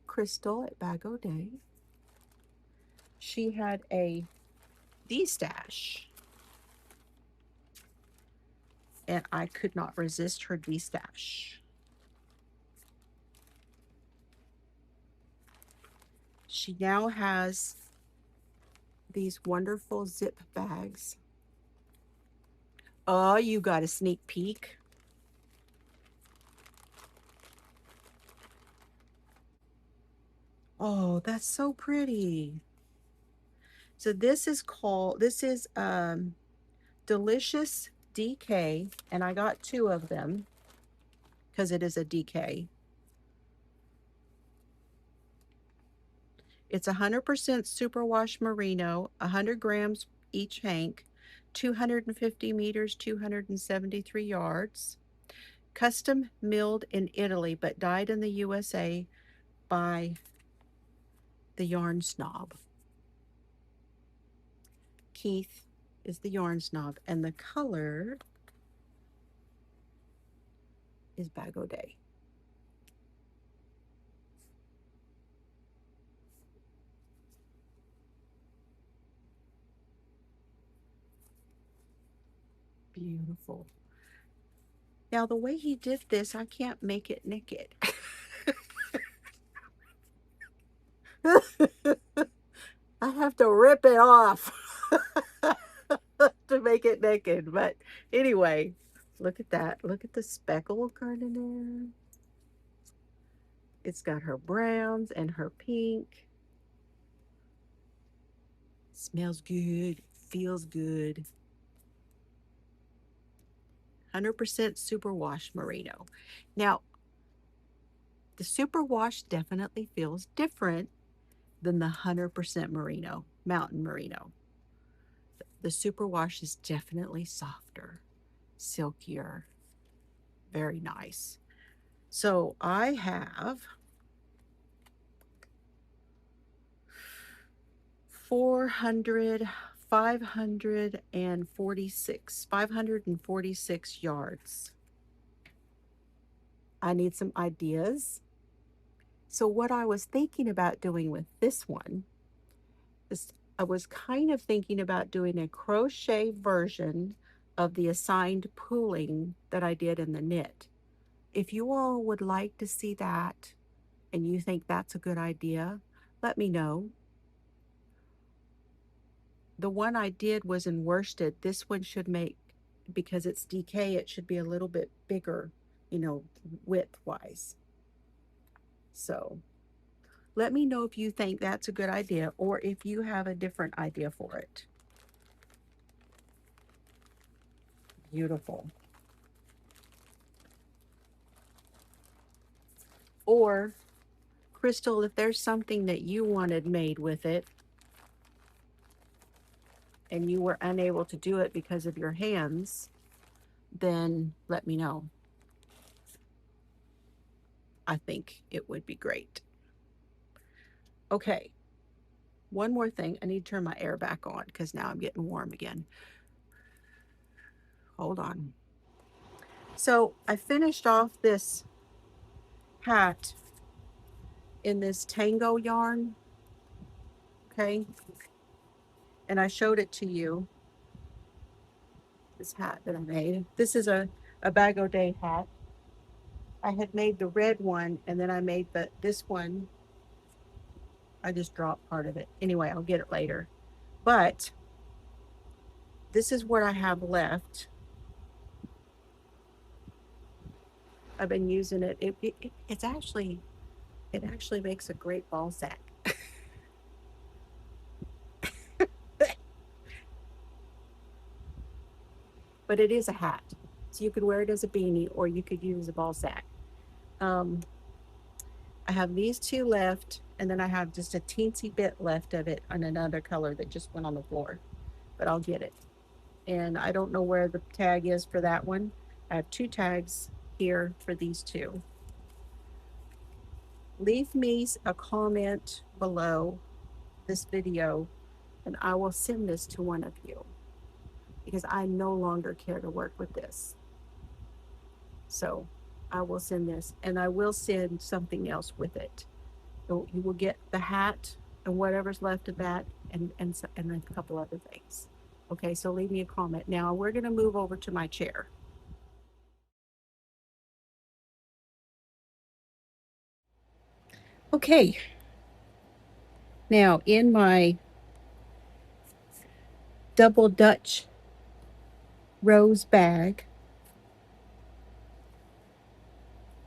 Crystal at Bag O' Day. She had a D-stash, and I could not resist her D-stash. She now has these wonderful zip bags. Oh, you got a sneak peek. Oh, that's so pretty. So this is Delicious DK, and I got 2 of them because it is a DK. It's 100% superwash merino, 100 grams each hank, 250 meters, 273 yards. Custom milled in Italy, but dyed in the USA by the Yarn Snob. Keith is the Yarn Snob, and the color is Bag O' Day. Beautiful. Now, the way he did this, I can't make it naked. I have to rip it off to make it naked. But anyway, look at that. Look at the speckle gardener. It's got her browns and her pink. Smells good. Feels good. 100% superwash merino. Now, the superwash definitely feels different than the 100% merino, mountain merino. The superwash is definitely softer, silkier, very nice. So I have 400, 546 yards. I need some ideas. So what I was thinking about doing with this one is I was kind of thinking about doing a crochet version of the assigned pooling that I did in the knit. If you all would like to see that and you think that's a good idea, let me know. The one I did was in worsted. This one should make, because it's DK, it should be a little bit bigger, width-wise. So let me know if you think that's a good idea or if you have a different idea for it. Beautiful. Or, Crystal, if there's something that you wanted made with it and you were unable to do it because of your hands, then let me know. I think it would be great. Okay. One more thing. I need to turn my air back on because now I'm getting warm again. Hold on. So I finished off this hat in this tango yarn. Okay. And I showed it to you. This hat that I made. This is a Bago Day hat. I had made the red one and then I made this one. I just dropped part of it. Anyway, I'll get it later. But this is what I have left. I've been using it. It actually makes a great ball sack. But it is a hat. So you could wear it as a beanie or you could use a ball sack. I have these two left, and then I have just a teensy bit left of it on another color that just went on the floor. But I'll get it. And I don't know where the tag is for that one. I have 2 tags here for these two. Leave me a comment below this video and I will send this to one of you because I no longer care to work with this. So I will send this and I will send something else with it. So you will get the hat and whatever's left of that and a couple other things. Okay, so leave me a comment. Now we're going to move over to my chair. Okay. Now in my double Dutch rose bag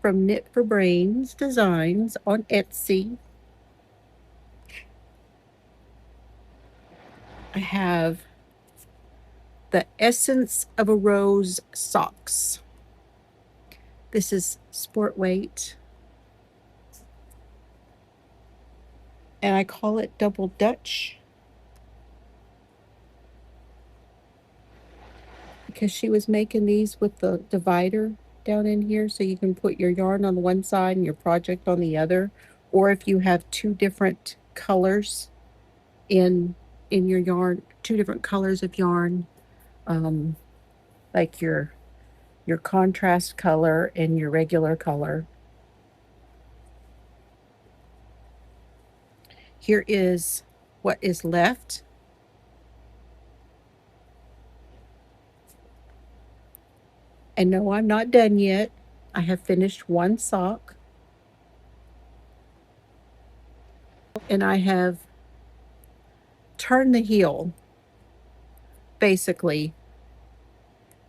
from Knit for Brains Designs on Etsy, I have the Essence of a Rose socks. This is sport weight. And I call it double Dutch because she was making these with the divider down in here so you can put your yarn on one side and your project on the other, or if you have 2 different colors in your yarn, 2 different colors of yarn, like your contrast color and your regular color. Here is what is left. And no, I'm not done yet. I have finished 1 sock. And I have turn the heel. Basically,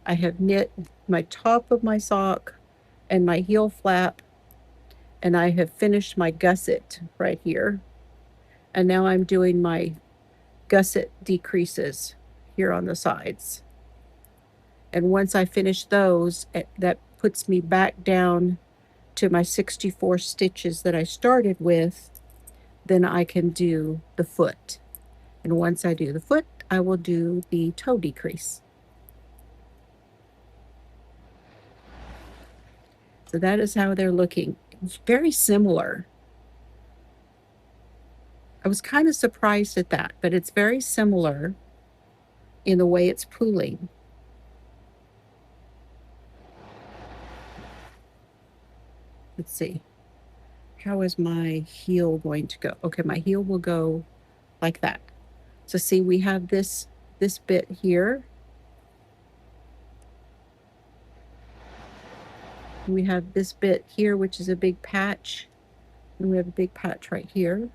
I have knit my top of my sock and my heel flap, and I have finished my gusset right here. And now I'm doing my gusset decreases here on the sides. And once I finish those, that puts me back down to my 64 stitches that I started with. Then I can do the foot. And once I do the foot, I will do the toe decrease. So that is how they're looking. It's very similar. I was kind of surprised at that, but it's very similar in the way it's pooling. Let's see. How is my heel going to go? Okay, my heel will go like that. So see, we have this bit here. We have this bit here, which is a big patch. And we have a big patch right here.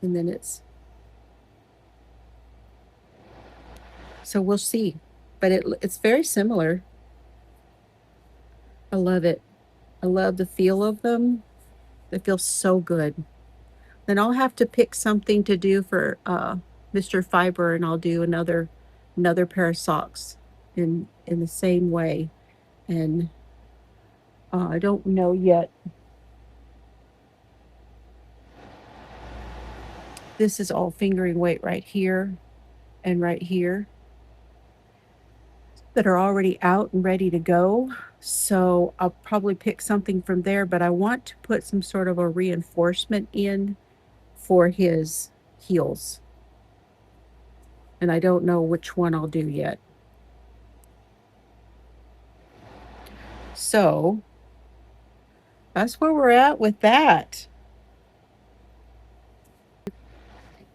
And then so we'll see. But it's very similar. I love it. I love the feel of them. They feel so good. Then I'll have to pick something to do for Mr. Fiber, and I'll do another pair of socks in the same way. And I don't know yet. This is all fingering weight right here and right here that are already out and ready to go. So I'll probably pick something from there, but I want to put some sort of a reinforcement in for his heels. And I don't know which one I'll do yet. So that's where we're at with that.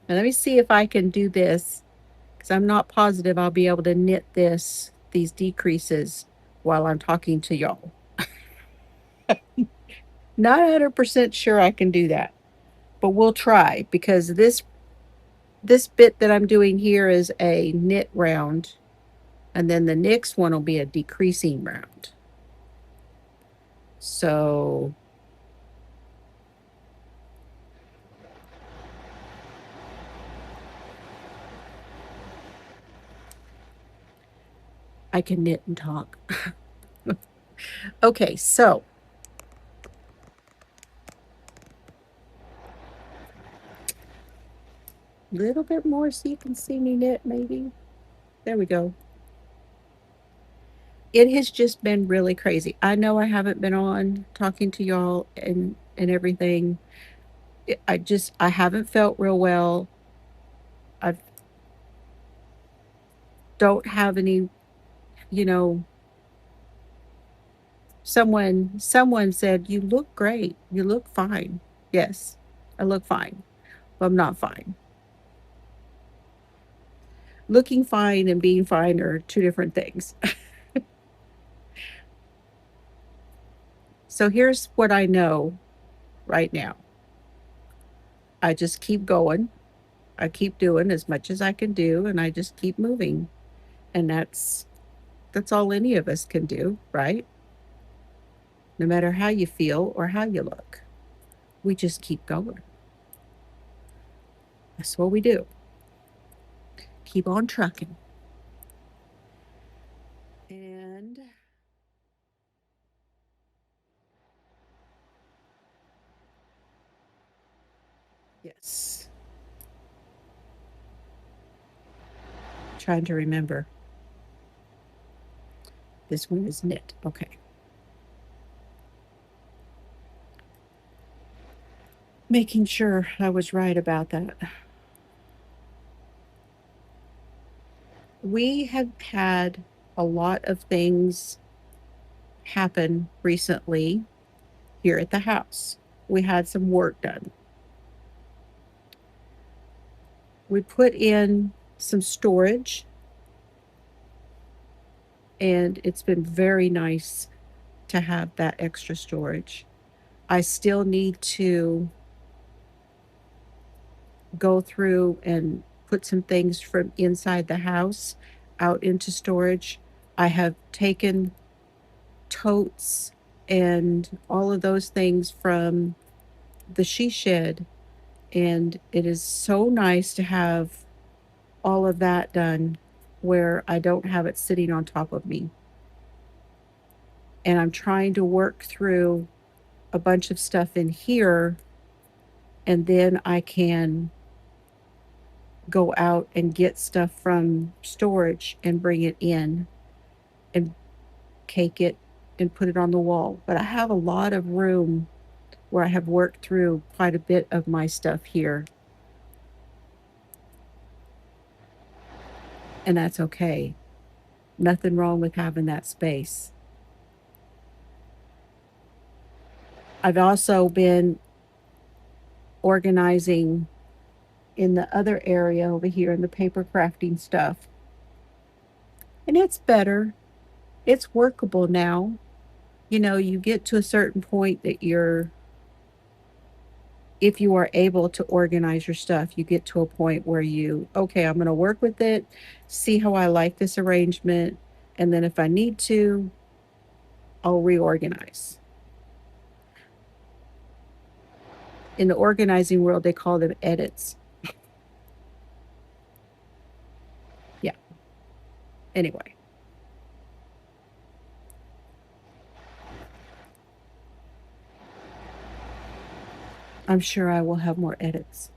And let me see if I can do this, because I'm not positive I'll be able to knit these decreases while I'm talking to y'all. Not 100% sure I can do that, but we'll try, because this bit that I'm doing here is a knit round, and then the next one will be a decreasing round. So I can knit and talk. Okay, so a little bit more so you can see me knit, maybe. There we go. It has just been really crazy. I know I haven't been on talking to y'all and everything. I haven't felt real well. I don't have any, you know, someone said, "You look great. You look fine." Yes, I look fine, but I'm not fine. Looking fine and being fine are two different things. So here's what I know right now. I just keep going. I keep doing as much as I can do, and I just keep moving. And that's all any of us can do, right? No matter how you feel or how you look, we just keep going. That's what we do. Keep on trucking. And yes, trying to remember. This one is knit. Okay. Making sure I was right about that. We have had a lot of things happen recently here at the house. We had some work done. We put in some storage, and it's been very nice to have that extra storage. I still need to go through and put some things from inside the house out into storage. I have taken totes and all of those things from the she shed, and it is so nice to have all of that done where I don't have it sitting on top of me. And I'm trying to work through a bunch of stuff in here, and then I can go out and get stuff from storage and bring it in and cake it and put it on the wall. But I have a lot of room where I have worked through quite a bit of my stuff here. And that's okay. Nothing wrong with having that space. I've also been organizing in the other area over here in the paper crafting stuff. And it's better. It's workable now. You know, you get to a certain point that if you are able to organize your stuff, you get to a point where okay, I'm going to work with it, see how I like this arrangement, and then if I need to, I'll reorganize. In the organizing world, they call them edits. Yeah. Anyway. I'm sure I will have more edits.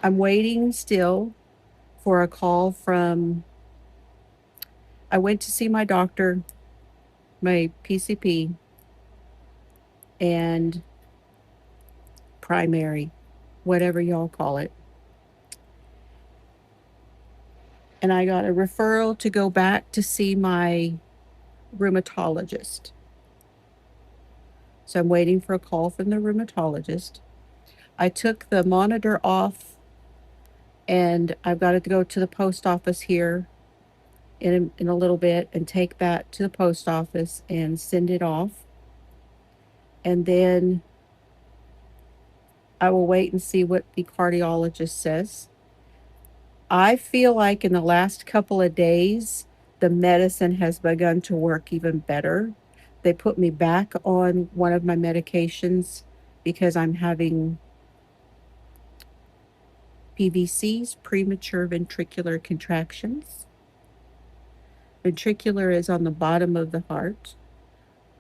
I'm waiting still for a call from. I went to see my doctor, my PCP, and primary, whatever y'all call it. And I got a referral to go back to see my rheumatologist. So I'm waiting for a call from the rheumatologist. I took the monitor off, and I've got to go to the post office here in a little bit and take that to the post office and send it off. And then I will wait and see what the cardiologist says. I feel like in the last couple of days, the medicine has begun to work even better. They put me back on one of my medications because I'm having PVCs, premature ventricular contractions. Ventricular is on the bottom of the heart.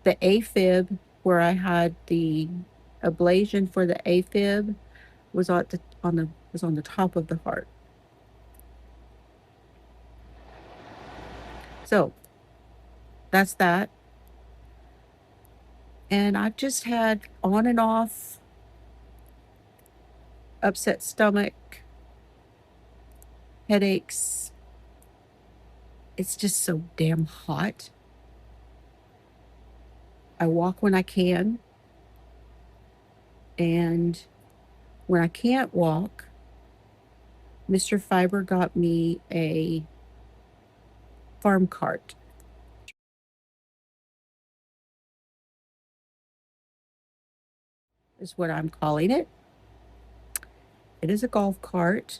The AFib, where I had the ablation for the AFib, was on the top of the heart. So that's that. And I've just had on and off upset stomach, headaches. It's just so damn hot. I walk when I can. And when I can't walk, Mr. Fiber got me a farm cart. Is what I'm calling it. It is a golf cart.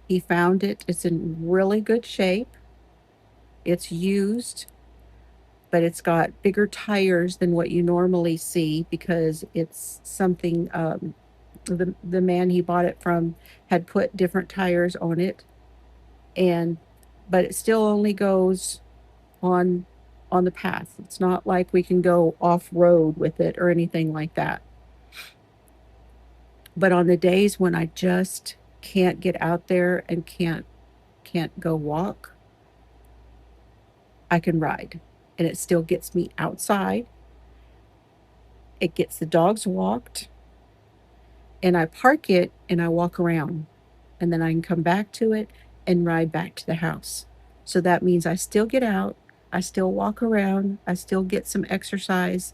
He found it. It's in really good shape. It's used, but it's got bigger tires than what you normally see because it's something the man he bought it from had put different tires on it, and but it still only goes on the path. It's not like we can go off road with it or anything like that. But on the days when I just can't get out there and can't go walk, I can ride, and it still gets me outside. It gets the dogs walked, and I park it and I walk around, and then I can come back to it and ride back to the house. So that means I still get out, I still walk around, I still get some exercise,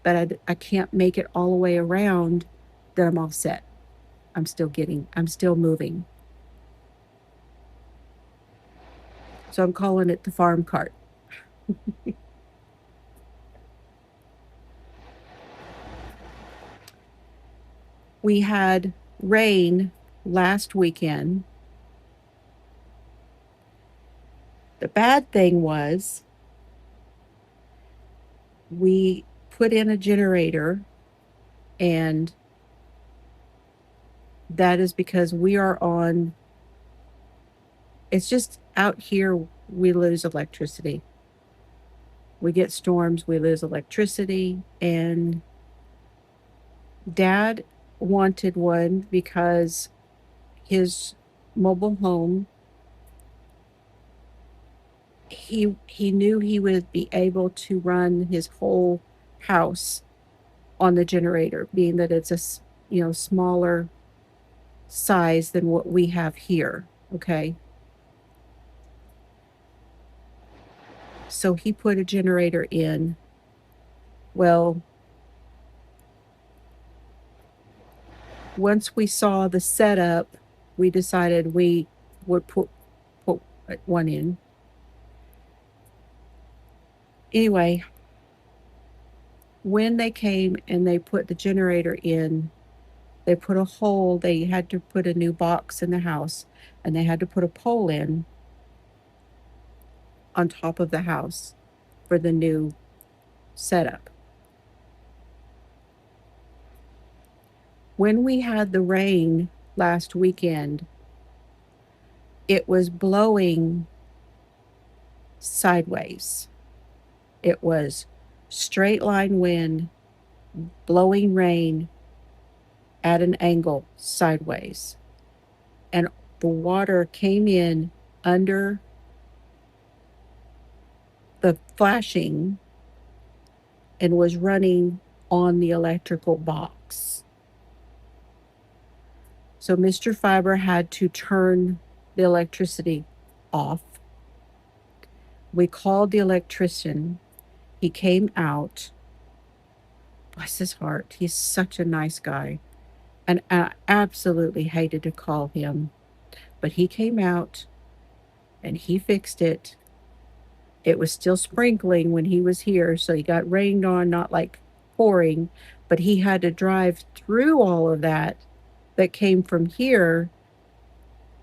but I can't make it all the way around. Then I'm all set. I'm still moving. So I'm calling it the farm cart. We had rain last weekend. The bad thing was we put in a generator, and that is because we are on, it's just out here, we lose electricity. We get storms, we lose electricity, and Dad wanted one because his mobile home, he knew he would be able to run his whole house on the generator, being that it's a smaller size than what we have here. Okay, so he put a generator in. Well, once we saw the setup, we decided we would put one in. Anyway, when they came and they put the generator in, they put a hole. They had to put a new box in the house, and they had to put a pole in on top of the house for the new setup. When we had the rain last weekend, it was blowing sideways. It was straight line wind, blowing rain at an angle sideways. And the water came in under the flashing and was running on the electrical box. So Mr. Fiber had to turn the electricity off. We called the electrician. He came out. Bless his heart. He's such a nice guy. And I absolutely hated to call him. But he came out and he fixed it. It was still sprinkling when he was here, so he got rained on, not like pouring, but he had to drive through all of that came from here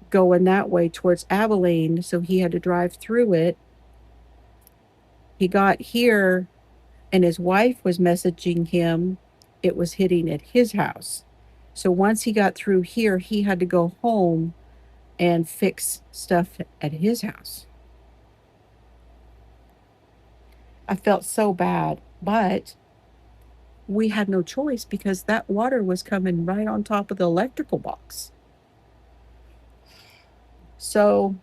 going that way towards Abilene, so he had to drive through it. He got here, and his wife was messaging him it was hitting at his house. So once he got through here, he had to go home and fix stuff at his house. I felt so bad, but we had no choice because that water was coming right on top of the electrical box. So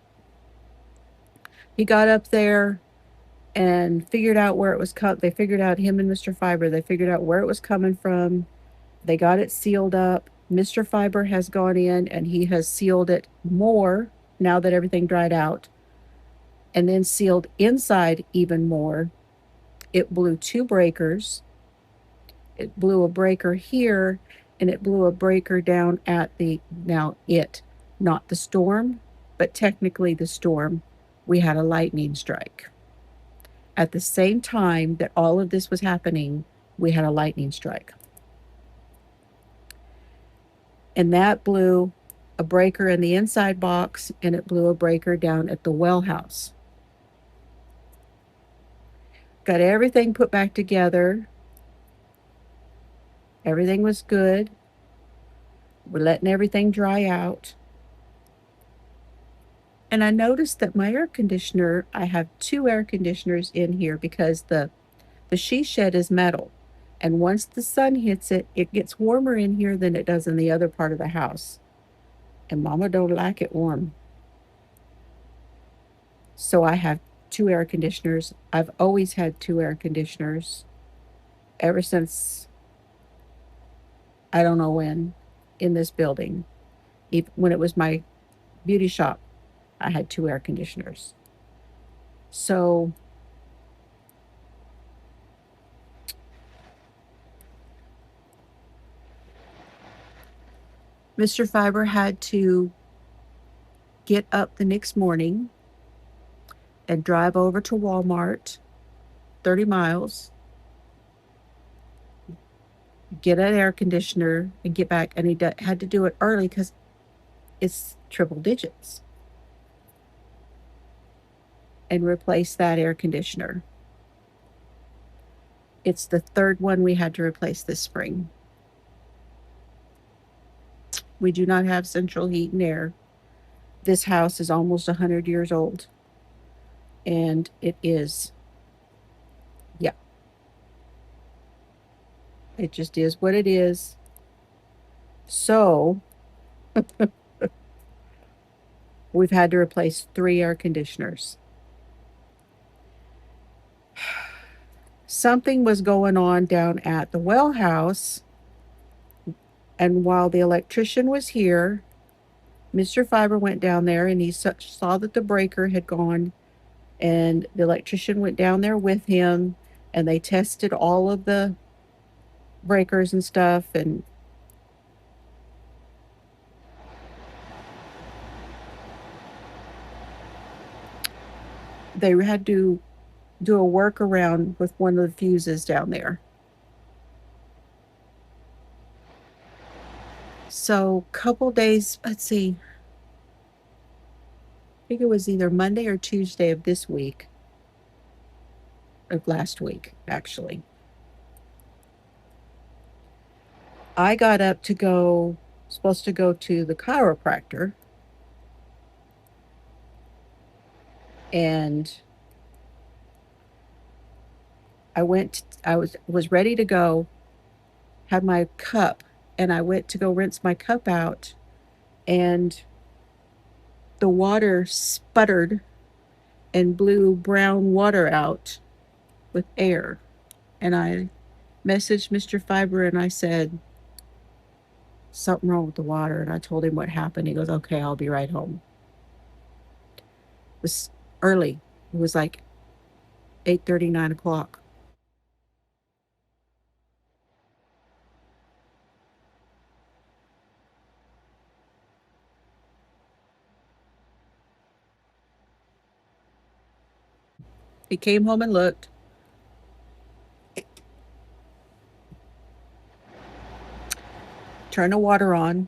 he got up there and figured out where it was cut. They figured out, him and Mr. Fiber, they figured out where it was coming from. They got it sealed up. Mr. Fiber has gone in and he has sealed it more now that everything dried out, and then sealed inside even more. It blew 2 breakers. It blew a breaker here, and it blew a breaker down at not the storm, but technically the storm. We had a lightning strike. At the same time that all of this was happening, we had a lightning strike. And that blew a breaker in the inside box, and it blew a breaker down at the well house. Got everything put back together. Everything was good. We're letting everything dry out. And I noticed that my air conditioner, I have 2 air conditioners in here because the she shed is metal. And once the sun hits it, it gets warmer in here than it does in the other part of the house. And Mama don't like it warm. So I have 2 air conditioners. I've always had 2 air conditioners ever since, I don't know when, in this building. Even when it was my beauty shop, I had 2 air conditioners. So Mr. Fiber had to get up the next morning and drive over to Walmart, 30 miles, get an air conditioner, and get back. And he had to do it early because it's triple digits, and replace that air conditioner. It's the third one we had to replace this spring. We do not have central heat and air. This house is almost 100 years old. And it is, yeah, it just is what it is. So we've had to replace 3 air conditioners. Something was going on down at the well house, and while the electrician was here, Mr. Fiber went down there and he saw that the breaker had gone, and the electrician went down there with him, and they tested all of the breakers and stuff, and they had to do a workaround with one of the fuses down there. So, couple days, let's see, I think it was either Monday or Tuesday of this week, of last week, actually. I got up to go, supposed to go to the chiropractor, and I was ready to go, had my cup, and I went to go rinse my cup out, and the water sputtered and blew brown water out with air. And I messaged Mr. Fiber and I said, something wrong with the water. And I told him what happened. He goes, okay, I'll be right home. It was early. It was like 8:30, 9 o'clock. He came home and looked. Turned the water on.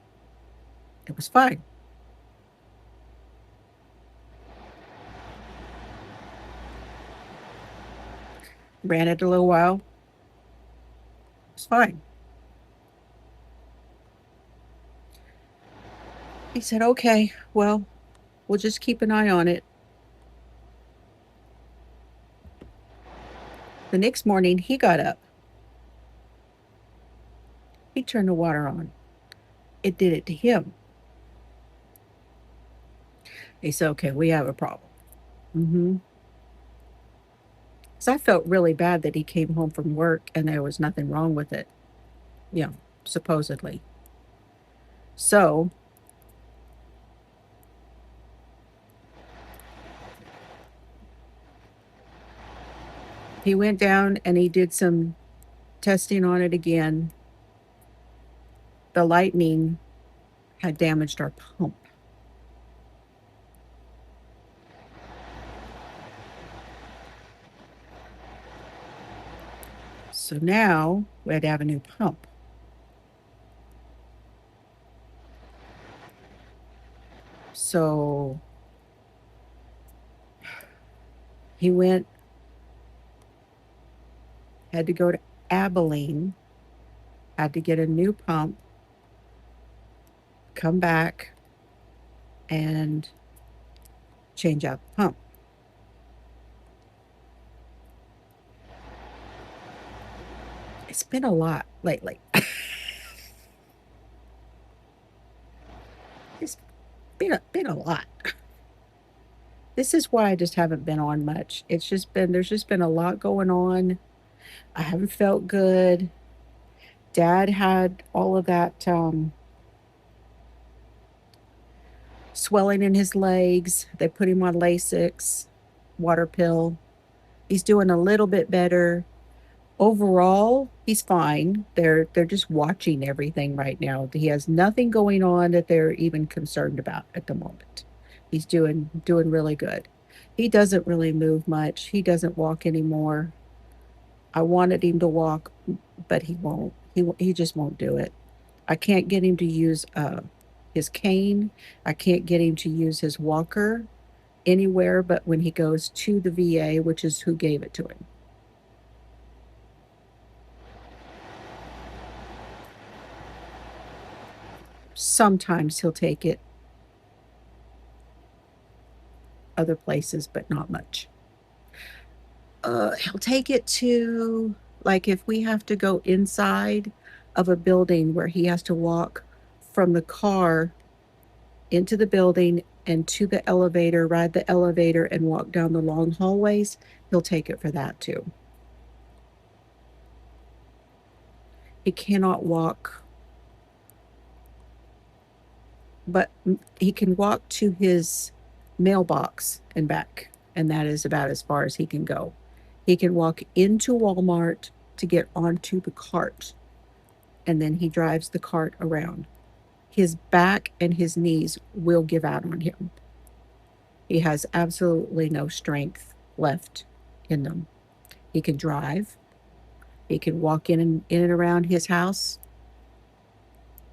It was fine. Ran it a little while. It was fine. He said, okay, well, we'll just keep an eye on it. The next morning, he got up. He turned the water on. It did it to him. He said, okay, we have a problem. Mm-hmm. So I felt really bad that he came home from work and there was nothing wrong with it. You know, supposedly. So he went down and he did some testing on it again. The lightning had damaged our pump. So now we had to have a new pump. So he went, had to go to Abilene, had to get a new pump, come back, and change out the pump. It's been a lot lately. It's been a lot. This is why I just haven't been on much. It's just been, there's just been a lot going on. I haven't felt good. Dad had all of that swelling in his legs. They put him on Lasix, water pill. He's doing a little bit better. Overall, he's fine. They're just watching everything right now. He has nothing going on that they're even concerned about at the moment. He's doing really good. He doesn't really move much. He doesn't walk anymore. I wanted him to walk, but he won't. He just won't do it. I can't get him to use his cane. I can't get him to use his walker anywhere but when he goes to the VA, which is who gave it to him. Sometimes he'll take it other places, but not much. He'll take it to, like, if we have to go inside of a building where he has to walk from the car into the building and to the elevator, ride the elevator, and walk down the long hallways, he'll take it for that too. He cannot walk, but he can walk to his mailbox and back, and that is about as far as he can go. He can walk into Walmart to get onto the cart, and then he drives the cart around. His back and his knees will give out on him. He has absolutely no strength left in them. He can drive. He can walk in and around his house.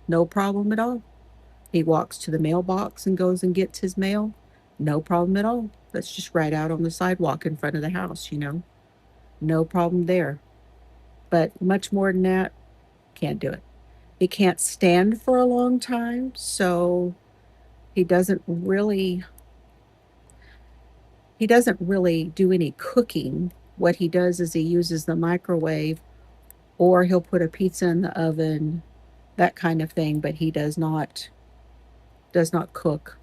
No problem at all. He walks to the mailbox and goes and gets his mail. No problem at all. That's just right out on the sidewalk in front of the house, you know. No problem there. But much more than that, can't do it. He can't stand for a long time, so he doesn't really do any cooking. What he does is he uses the microwave, or he'll put a pizza in the oven, that kind of thing, but he does not cook.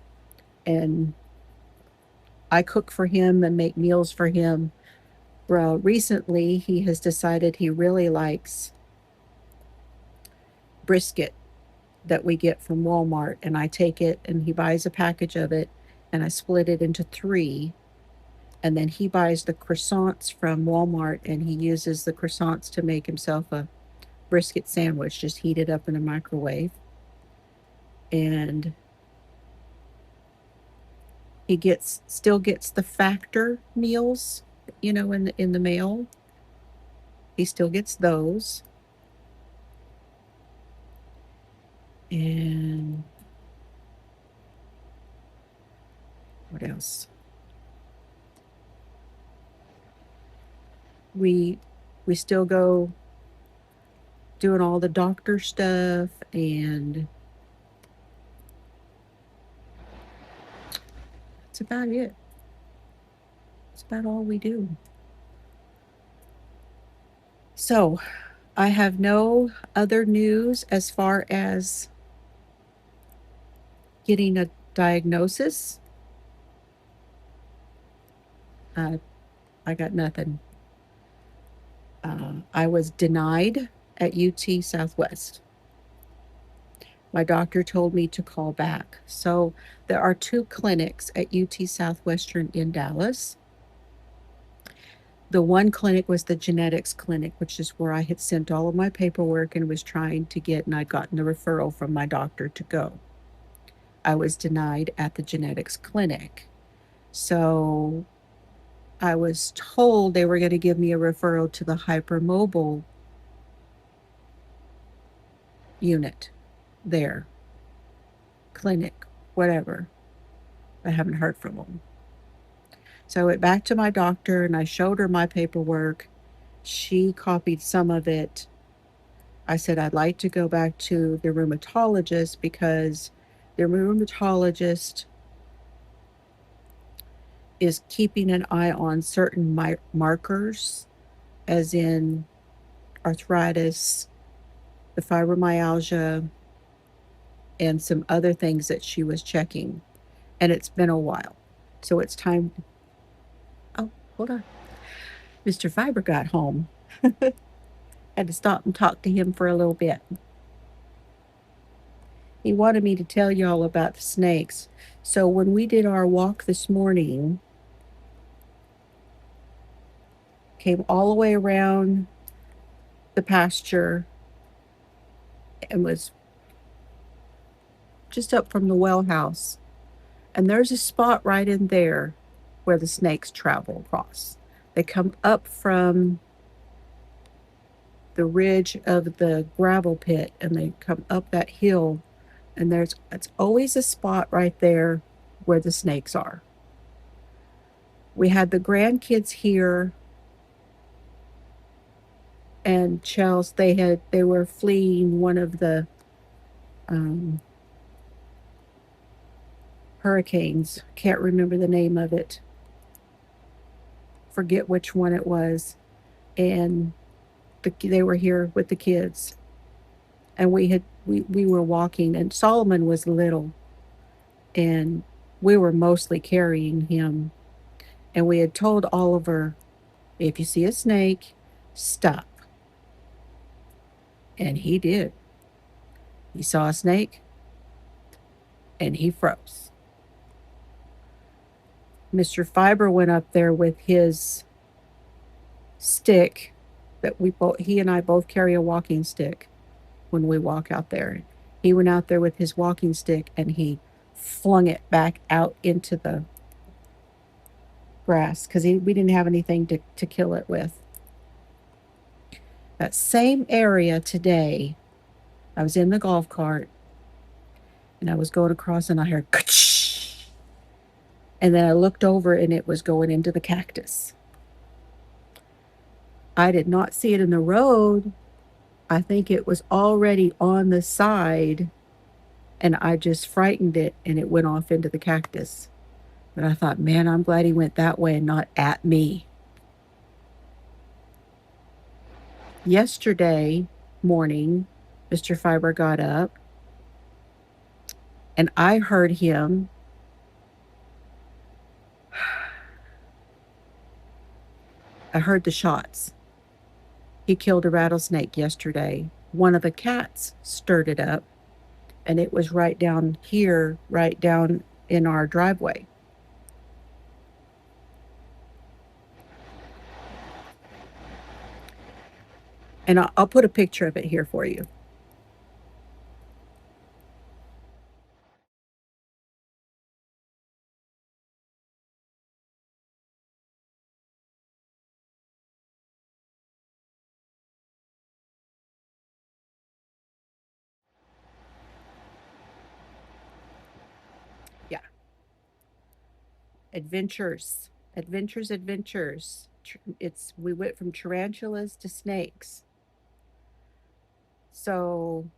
And I cook for him and make meals for him. Well, recently he has decided he really likes brisket that we get from Walmart, and I take it and he buys a package of it, and I split it into 3, and then he buys the croissants from Walmart, and he uses the croissants to make himself a brisket sandwich, just heat it up in a microwave. And he still gets the Factor meals, in the mail. He still gets those. And what else? We still go doing all the doctor stuff, and that's about it. That's about all we do. So, I have no other news as far as getting a diagnosis. I got nothing. I was denied at UT Southwest. My doctor told me to call back. So there are 2 clinics at UT Southwestern in Dallas. The one clinic was the genetics clinic, which is where I had sent all of my paperwork and was trying to get, and I'd gotten the referral from my doctor to go. I was denied at the genetics clinic. So I was told they were going to give me a referral to the hypermobile unit there, clinic, whatever. I haven't heard from them. So I went back to my doctor and I showed her my paperwork. She copied some of it. I said I'd like to go back to the rheumatologist because the rheumatologist is keeping an eye on certain markers, as in arthritis, the fibromyalgia, and some other things that she was checking. And it's been a while. So it's time. Oh, hold on. Mr. Fiber got home. Had to stop and talk to him for a little bit. He wanted me to tell y'all about the snakes. So when we did our walk this morning, came all the way around the pasture and was just up from the well house. And there's a spot right in there where the snakes travel across. They come up from the ridge of the gravel pit, and they come up that hill, and it's always a spot right there where the snakes are. We had the grandkids here, and Chels, they were fleeing one of the um, hurricanes. Can't remember the name of it. Forget which one it was. And they were here with the kids, and we were walking, and Solomon was little, and we were mostly carrying him. And we had told Oliver, if you see a snake, stop. And he did. He saw a snake and he froze. Mr. Fiber went up there with his stick that he and I both carry a walking stick when we walk out there. He went out there with his walking stick and he flung it back out into the grass because we didn't have anything to kill it with. That same area today, I was in the golf cart and I was going across and I heard ka-ch! And then I looked over and it was going into the cactus. I did not see it in the road. I think it was already on the side, and I just frightened it and it went off into the cactus. But I thought, man, I'm glad he went that way and not at me. Yesterday morning, Mr. Fiber got up and I heard him I heard the shots. He killed a rattlesnake yesterday. One of the cats stirred it up, and it was right down here, right down in our driveway. And I'll put a picture of it here for you. Yeah. Adventures. Adventures, adventures. We went from tarantulas to snakes. So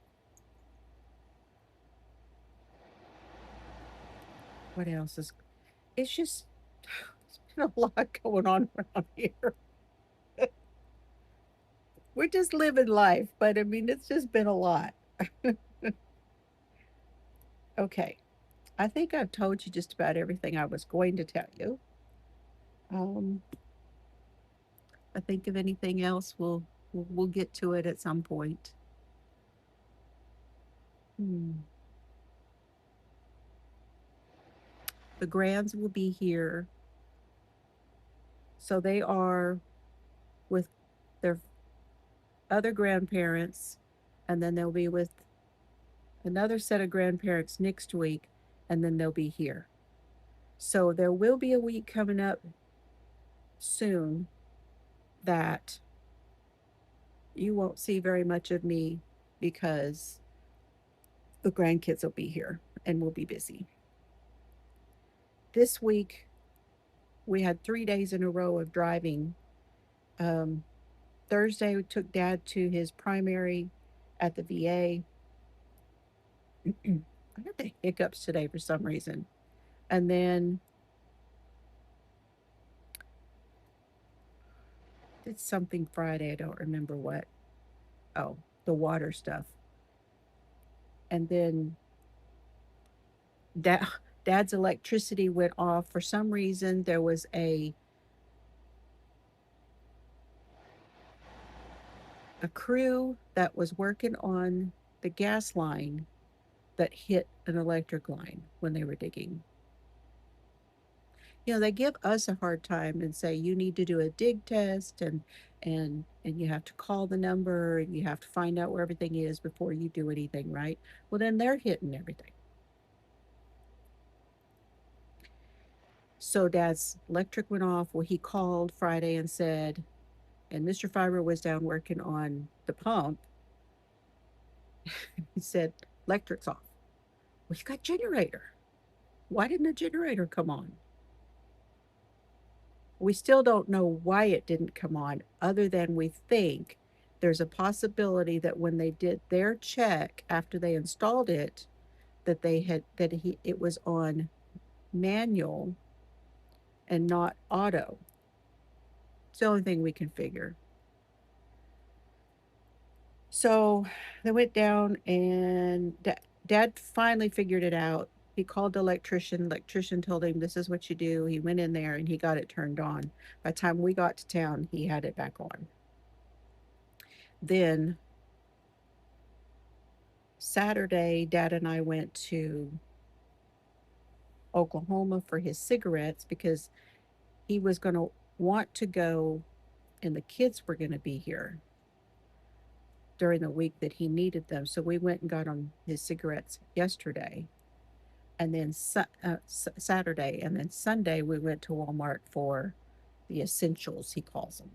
what else is it's just it's been a lot going on around here. We're just living life, but I mean it's just been a lot. Okay. I think I've told you just about everything I was going to tell you. Um, I think of anything else, we'll get to it at some point. Hmm. The Grands will be here, so they are with their other grandparents, and then they'll be with another set of grandparents next week, and then they'll be here. So there will be a week coming up soon that you won't see very much of me because the grandkids will be here and we'll be busy. This week, we had 3 days in a row of driving. Um, Thursday, we took Dad to his primary at the VA. I had the hiccups today for some reason. And then did something Friday. I don't remember what. Oh, the water stuff. And then Dad, Dad's electricity went off for some reason. There was a crew that was working on the gas line that hit an electric line when they were digging. They give us a hard time and say you need to do a dig test, and you have to call the number and you have to find out where everything is before you do anything, right? Well, then they're hitting everything. So Dad's electric went off. Well, he called Friday and said And Mr. Fiber was down working on the pump. He said, electric's off. We've got generator. Why didn't the generator come on? We still don't know why it didn't come on, other than we think there's a possibility that when they did their check after they installed it, that it was on manual and not auto. It's the only thing we can figure. So they went down, and Dad finally figured it out. He called the electrician. Electrician told him, "This is what you do." He went in there and he got it turned on. By the time we got to town, he had it back on. Then Saturday, Dad and I went to Oklahoma for his cigarettes because he was going to want to go, and the kids were going to be here during the week that he needed them. So we went and got him his cigarettes yesterday, and then Saturday, and then Sunday we went to Walmart for the essentials, he calls them,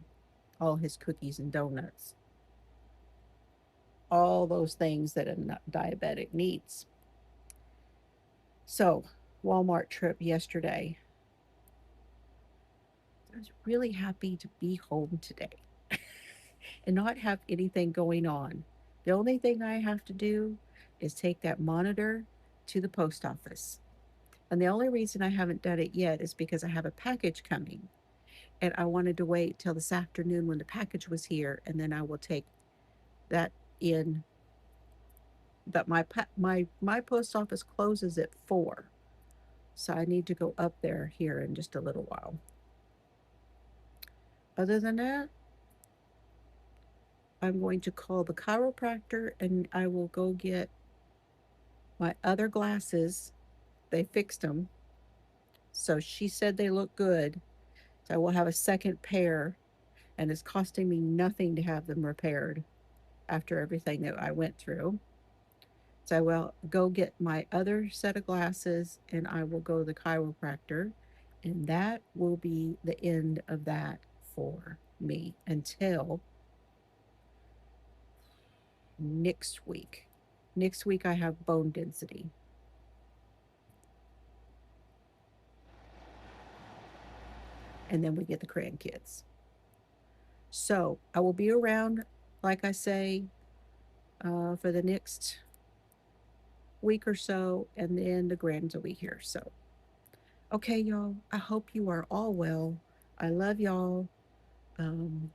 all his cookies and donuts, all those things that a diabetic needs. So, Walmart trip yesterday. I was really happy to be home today and not have anything going on. The only thing I have to do is take that monitor to the post office. And the only reason I haven't done it yet is because I have a package coming. And I wanted to wait till this afternoon when the package was here, and then I will take that in. But my post office closes at 4, so I need to go up there here in just a little while. Other than that, I'm going to call the chiropractor and I will go get my other glasses. They fixed them, so she said they look good. So I will have a second pair, and it's costing me nothing to have them repaired after everything that I went through. So I will go get my other set of glasses and I will go to the chiropractor. And that will be the end of that for me until next week. Next week, I have bone density. And then we get the grandkids. So I will be around, like I say, for the next week or so. And then the grands will be here. So, okay, y'all. I hope you are all well. I love y'all. Um,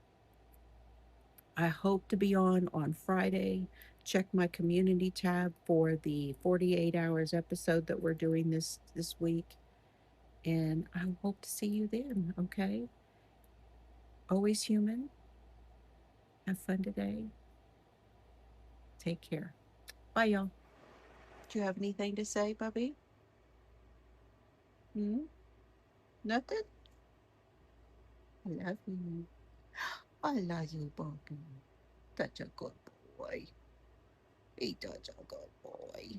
I hope to be on Friday. Check my community tab for the 48 hours episode that we're doing this week, and I hope to see you then. Okay, always human. Have fun today. Take care. Bye, y'all. Do you have anything to say, Bubby? Hmm? Nothing. I love you. I love you, Bubby. Such a good boy. He's such a good boy.